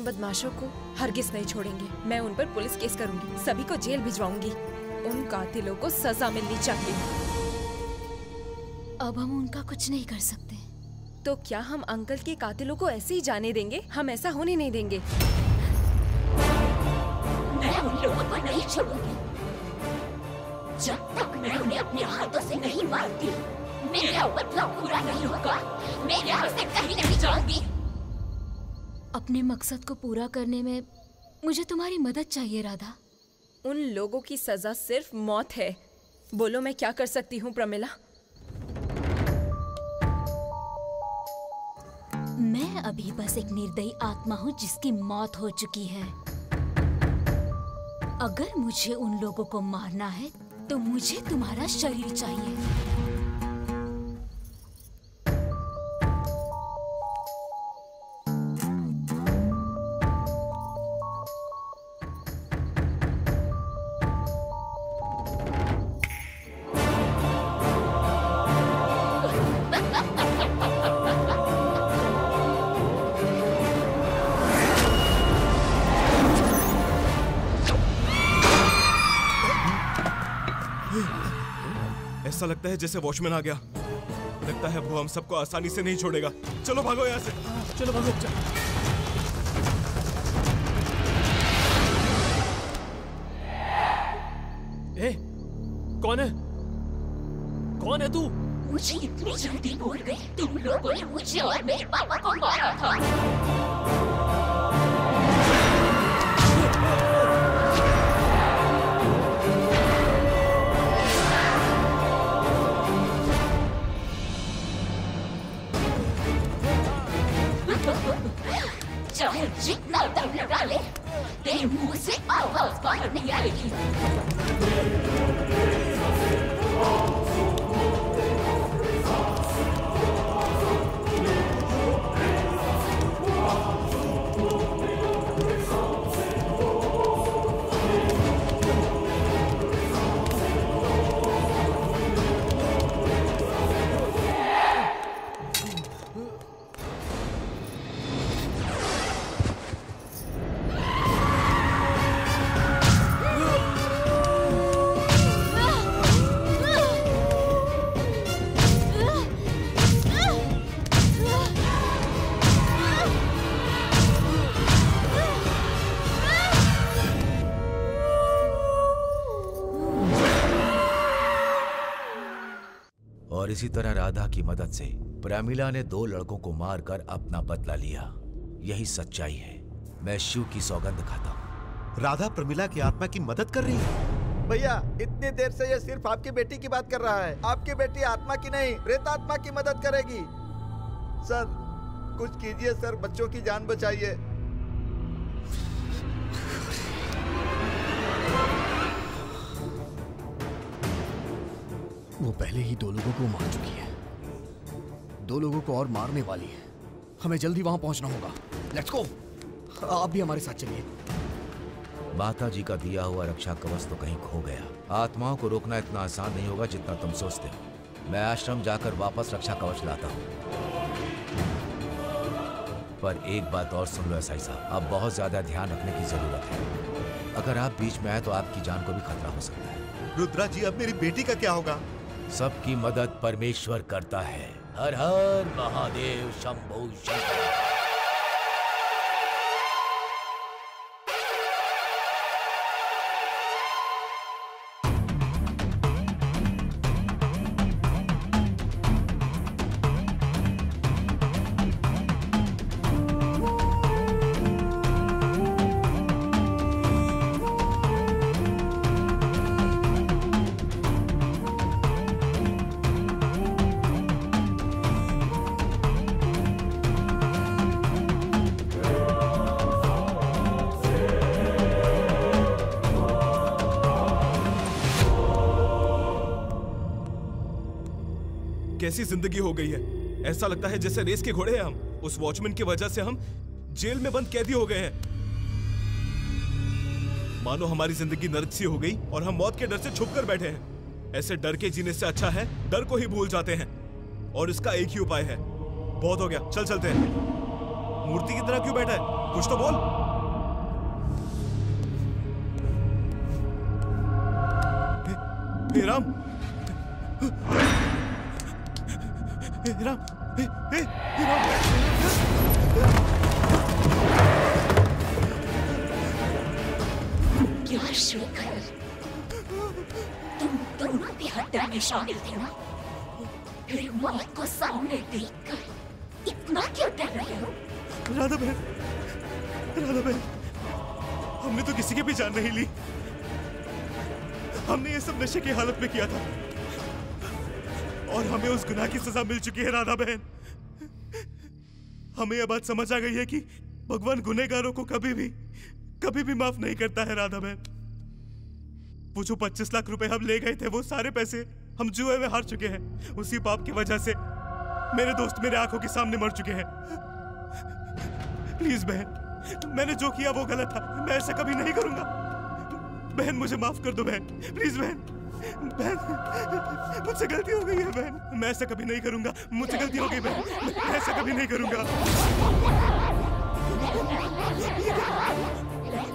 बदमाशों को हरगिज नहीं छोड़ेंगे। मैं उन पर पुलिस केस करूंगी, सभी को जेल भिजवाऊंगी। उन कातिलों को सजा मिलनी चाहिए। अब हम उनका कुछ नहीं कर सकते। तो क्या हम अंकल के कातिलों को ऐसे ही जाने देंगे? हम ऐसा होने नहीं देंगे। मैं उन लोगों को नहीं छोड़ूंगी जब तक मैं उन्हें अपने हाथों से नहीं मारती। मेरा मतलब पूरा नहीं होगा। मैं यहाँ से कहीं नहीं जाऊंगी। अपने मकसद को पूरा करने में मुझे तुम्हारी मदद चाहिए राधा। उन लोगों की सजा सिर्फ मौत है। बोलो मैं क्या कर सकती हूँ प्रमिला? मैं अभी बस एक निर्दयी आत्मा हूँ जिसकी मौत हो चुकी है। अगर मुझे उन लोगों को मारना है तो मुझे तुम्हारा शरीर चाहिए। ऐसा लगता है जैसे वॉचमैन आ गया। लगता है वो हम सबको आसानी से नहीं छोड़ेगा। चलो भागो यहाँ से। चलो भागो। ए, कौन है? कौन है तू? मुझे इतनी जल्दी भूल गई। तुम लोगों ने मुझे और मेरे पापा को मारा था। चाहे जितना दम लगा ले, तेरे मुंह से आवाज बाहर नहीं आएगी। और इसी तरह राधा की मदद से प्रमिला ने 2 लड़कों को मारकर अपना बदला लिया। यही सच्चाई है। मैं शिव की सौगंध खाता हूँ। राधा प्रमिला की आत्मा की मदद कर रही है। भैया इतनी देर से ये सिर्फ आपकी बेटी की बात कर रहा है। आपकी बेटी आत्मा की नहीं, प्रेतात्मा की मदद करेगी। सर कुछ कीजिए सर, बच्चों की जान बचाइए। वो पहले ही 2 लोगों को मार चुकी है, 2 लोगों को और मारने वाली है। हमें जल्दी वहां पहुंचना होगा। Let's go. आप भी हमारे साथ चलिए। माता जी का दिया हुआ रक्षा कवच तो कहीं खो गया। आत्माओं को रोकना इतना आसान नहीं होगा जितना तुम सोचते हो। मैं आश्रम जाकर वापस रक्षा कवच लाता हूँ। पर एक बात और सुन लो एसआई साहब, अब बहुत ज्यादा ध्यान रखने की जरूरत है। अगर आप बीच में आए तो आपकी जान को भी खतरा हो सकता है। रुद्रा जी अब मेरी बेटी का क्या होगा? सबकी मदद परमेश्वर करता है। हर हर महादेव शंभो शंकर। कैसी जिंदगी हो गई है। ऐसा लगता है जैसे रेस के घोड़े हैं हम। उस वॉचमैन की वजह से हम जेल में बंद कैदी हो गए हैं। मानो हमारी जिंदगी नरक सी हो गई और हम मौत के डर से छुप कर बैठे हैं। ऐसे डर के जीने से अच्छा है डर को ही भूल जाते हैं। और इसका एक ही उपाय है। बहुत हो गया, चल चलते हैं। मूर्ति की तरह क्यों बैठा है? कुछ तो बोल। हे राम, हे राम, हे राम। क्या शेखर, तुम दोनों भी हत्या में शामिल थे ना? फिर मौत को सामने देखकर इतना क्यों डर रहे हो? राधा बहन, हमने तो किसी की भी जान नहीं ली। हमने ये सब नशे की हालत में किया था और हमें उस गुनाह की सजा मिल चुकी है राधा बहन। हमें यह बात समझ आ गई है कि भगवान गुनहगारों को कभी भी माफ नहीं करता है राधा बहन। वो जो 25 लाख रुपए हम ले गए थे, वो सारे पैसे हम जुए में हार चुके हैं। उसी पाप की वजह से मेरे दोस्त मेरे आंखों के सामने मर चुके हैं। प्लीज बहन, मैंने जो किया वो गलत था। मैं ऐसा कभी नहीं करूंगा। बहन मुझे माफ कर दो बहन, प्लीज बहन। मुझसे गलती हो गई है बहन, मैं ऐसा कभी नहीं करूंगा। मुझसे गलती हो गई बहन, मैं ऐसा कभी नहीं करूंगा।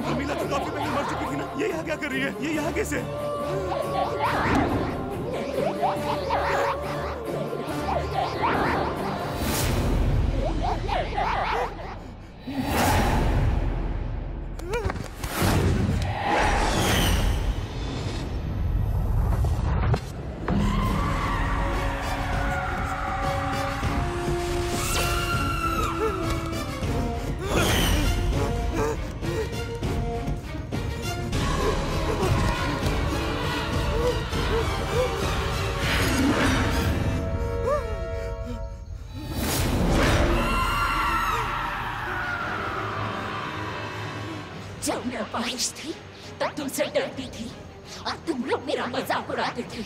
प्रमीला तो काफी पहले मर चुकी थी ना, ये यहाँ क्या कर रही है? ये यहाँ कैसे? जब मैं बारिश थी तब तुमसे डरती थी और तुम लोग मेरा मजाक उड़ाते थे।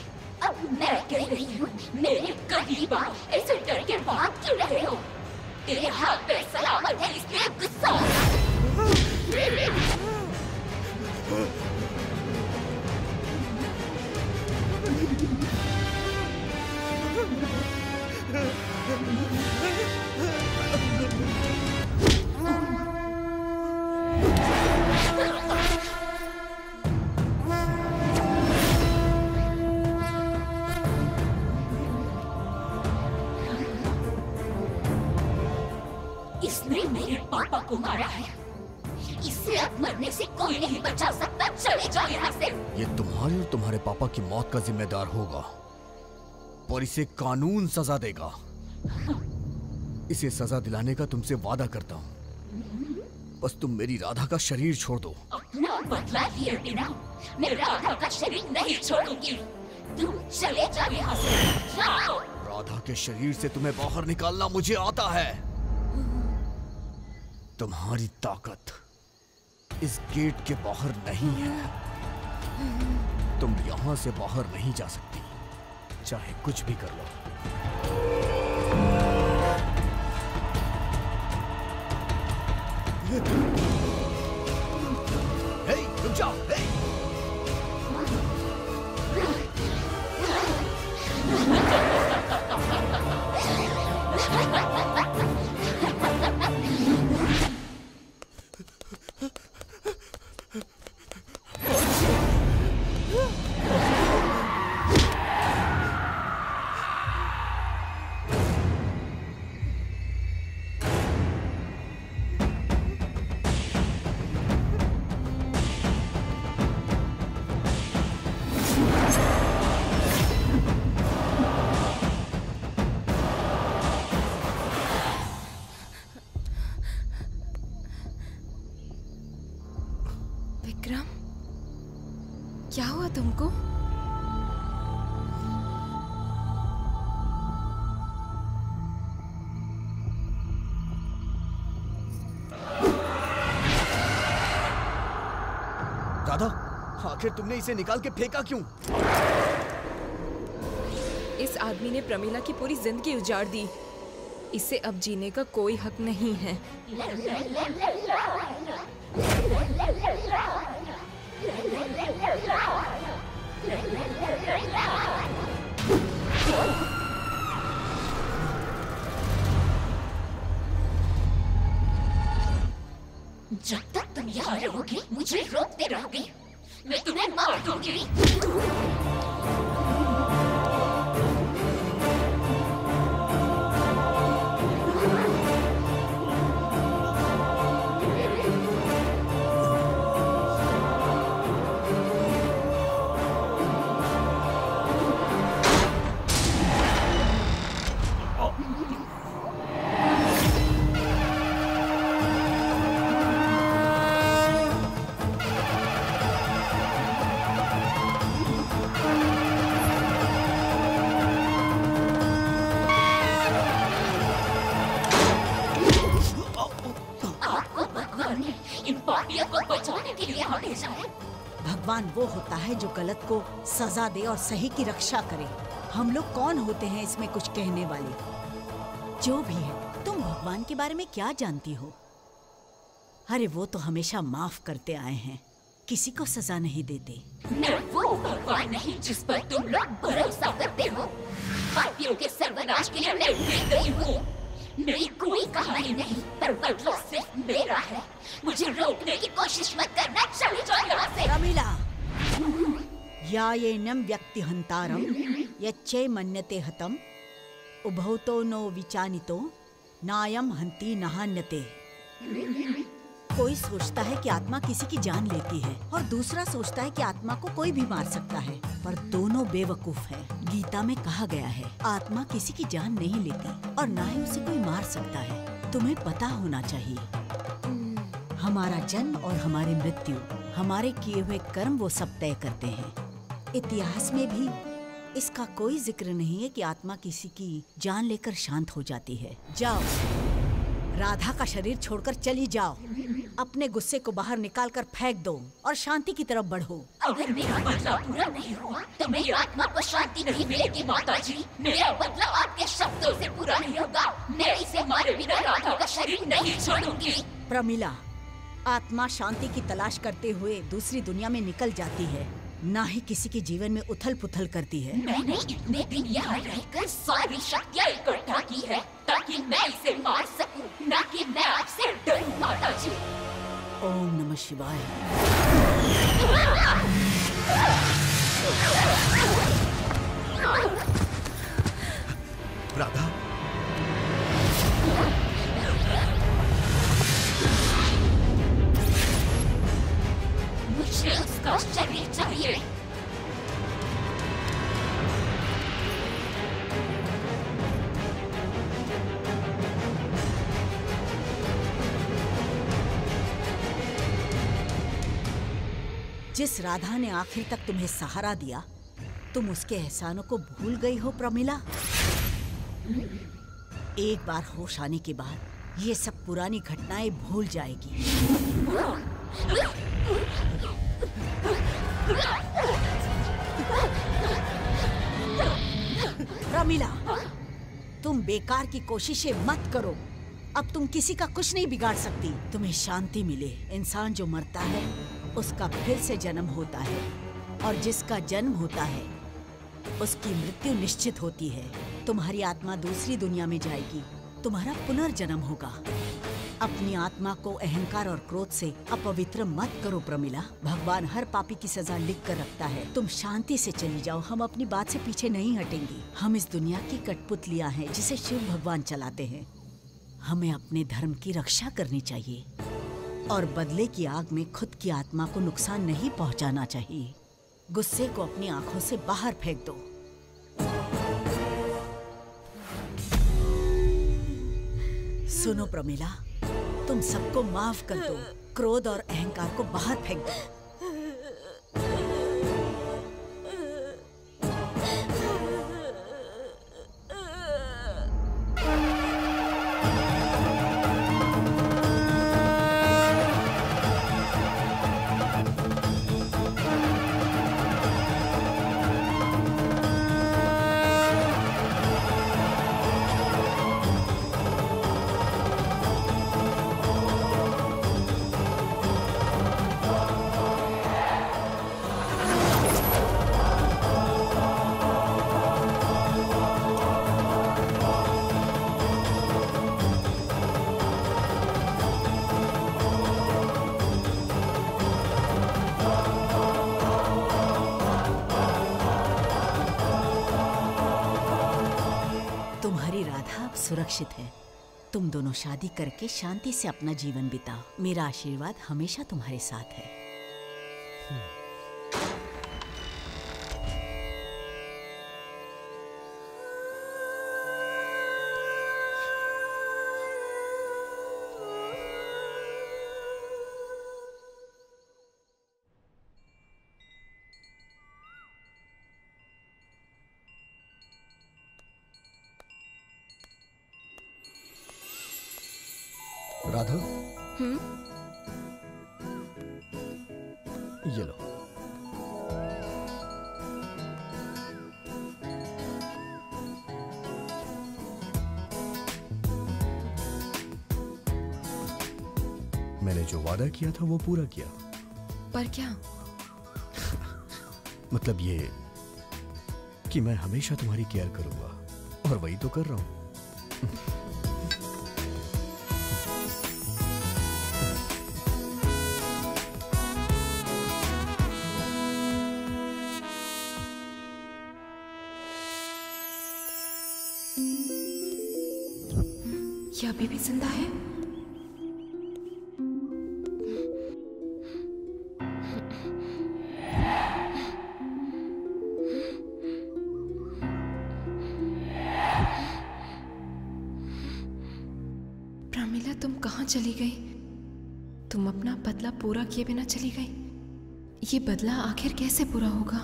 अब मैं कह रही हूँ, मेरे करीब आओ। ऐसे डर के भाग क्यों रहे हो? तेरे हाथ पे सलामत है, इसलिए गुस्सा। इसने मेरे पापा को मारा है। इसे अब मरने से कोई नहीं बचा सकता। चले जाओ यहाँ से। ये तुम्हारे और तुम्हारे पापा की मौत का जिम्मेदार होगा, पर इसे कानून सजा देगा। इसे सजा दिलाने का तुमसे वादा करता हूँ। बस तुम मेरी राधा का शरीर छोड़ दो। अपना बदला लिए बिना मैं राधा का शरीर नहीं छोड़ूंगी। तुम चले जाओ यहाँ से। जाओ। राधा के शरीर से तुम्हें बाहर निकालना मुझे आता है। तुम्हारी ताकत इस गेट के बाहर नहीं है। तुम यहाँ से बाहर नहीं जा सकती, चाहे कुछ भी कर लो। हे, रुक जाओ। हे। विक्रम, क्या हुआ तुमको? राधा, आखिर तुमने इसे निकाल के फेंका क्यों? इस आदमी ने प्रमीला की पूरी जिंदगी उजाड़ दी। इसे अब जीने का कोई हक नहीं है। जब तक तुम यहाँ रहोगे मुझे रोकते रहोगे, मैं तुम्हें मार दूंगी। भगवान वो होता है जो गलत को सजा दे और सही की रक्षा करे। हम लोग कौन होते हैं इसमें कुछ कहने वाले? जो भी है, तुम भगवान के बारे में क्या जानती हो? अरे वो तो हमेशा माफ करते आए हैं, किसी को सजा नहीं देते। मैं वो भगवान नहीं जिस पर तुम लोग भरोसा करते हो। पापियों के सर्वनाश के लिए मैं मिल गई हूँ। मेरी कोई कहानी नहीं, पर बदला सिर्फ मेरा है। मुझे रोकने की कोशिश मत करना, चली जाओ यहाँ से। प्रमिला, यायेनम व्यक्ति हंतारम यच्चे मन्यते हतम उभौतो नो विचानितो नायम हंती नहान्यते। कोई सोचता है कि आत्मा किसी की जान लेती है और दूसरा सोचता है कि आत्मा को कोई भी मार सकता है, पर दोनों बेवकूफ है। गीता में कहा गया है आत्मा किसी की जान नहीं लेती और ना ही उसे कोई मार सकता है। तुम्हें पता होना चाहिए हमारा जन्म और हमारी मृत्यु, हमारे किए हुए कर्म वो सब तय करते हैं। इतिहास में भी इसका कोई जिक्र नहीं है कि आत्मा किसी की जान लेकर शांत हो जाती है। जाओ, राधा का शरीर छोड़कर चली जाओ। अपने गुस्से को बाहर निकाल कर फेंक दो और शांति की तरफ बढ़ो। अगर मेरा बदला पूरा नहीं हुआ तो मेरी आत्मा को शांति नहीं मिलेगी माताजी। मेरा बदला आपके शब्दों से पूरा नहीं होगा। मैं इसे मारे बिना राधा का शरीर नहीं छोड़ूंगी। प्रमिला, आत्मा शांति की तलाश करते हुए दूसरी दुनिया में निकल जाती है, ना ही किसी के जीवन में उथल पुथल करती है। मैंने इतने दिन यहाँ रहकर सारी शक्तियाँ इकट्ठा की है ताकि मैं इसे मार सकूं, ना कि मैं आपसे डरूं माताजी। ओम नमः शिवाय। राधा, मुझे उसका शरीर चाहिए। जिस राधा ने आखिर तक तुम्हें सहारा दिया, तुम उसके एहसानों को भूल गई हो प्रमिला। एक बार होश आने के बाद ये सब पुरानी घटनाएं भूल जाएगी। प्रमिला, तुम बेकार की कोशिशें मत करो। अब तुम किसी का कुछ नहीं बिगाड़ सकती। तुम्हें शांति मिले। इंसान जो मरता है उसका फिर से जन्म होता है, और जिसका जन्म होता है उसकी मृत्यु निश्चित होती है। तुम्हारी आत्मा दूसरी दुनिया में जाएगी, तुम्हारा पुनर्जन्म होगा। अपनी आत्मा को अहंकार और क्रोध से अपवित्र मत करो प्रमिला। भगवान हर पापी की सजा लिख कर रखता है। तुम शांति से चली जाओ, हम अपनी बात से पीछे नहीं हटेंगे। हम इस दुनिया की कठपुतलियां हैं जिसे शिव भगवान चलाते हैं। हमें अपने धर्म की रक्षा करनी चाहिए और बदले की आग में खुद की आत्मा को नुकसान नहीं पहुंचाना चाहिए। गुस्से को अपनी आंखों से बाहर फेंक दो। सुनो प्रमिला, तुम सबको माफ कर दो। क्रोध और अहंकार को बाहर फेंक दो। सुरक्षित है। तुम दोनों शादी करके शांति से अपना जीवन बिताओ। मेरा आशीर्वाद हमेशा तुम्हारे साथ है। राधा, ये लो। मैंने जो वादा किया था वो पूरा किया। पर क्या? मतलब ये कि मैं हमेशा तुम्हारी केयर करूंगा, और वही तो कर रहा हूं। ये अभी भी जिंदा है? प्रमिला, तुम कहाँ चली गई? तुम अपना बदला पूरा किए बिना चली गई। ये बदला आखिर कैसे पूरा होगा?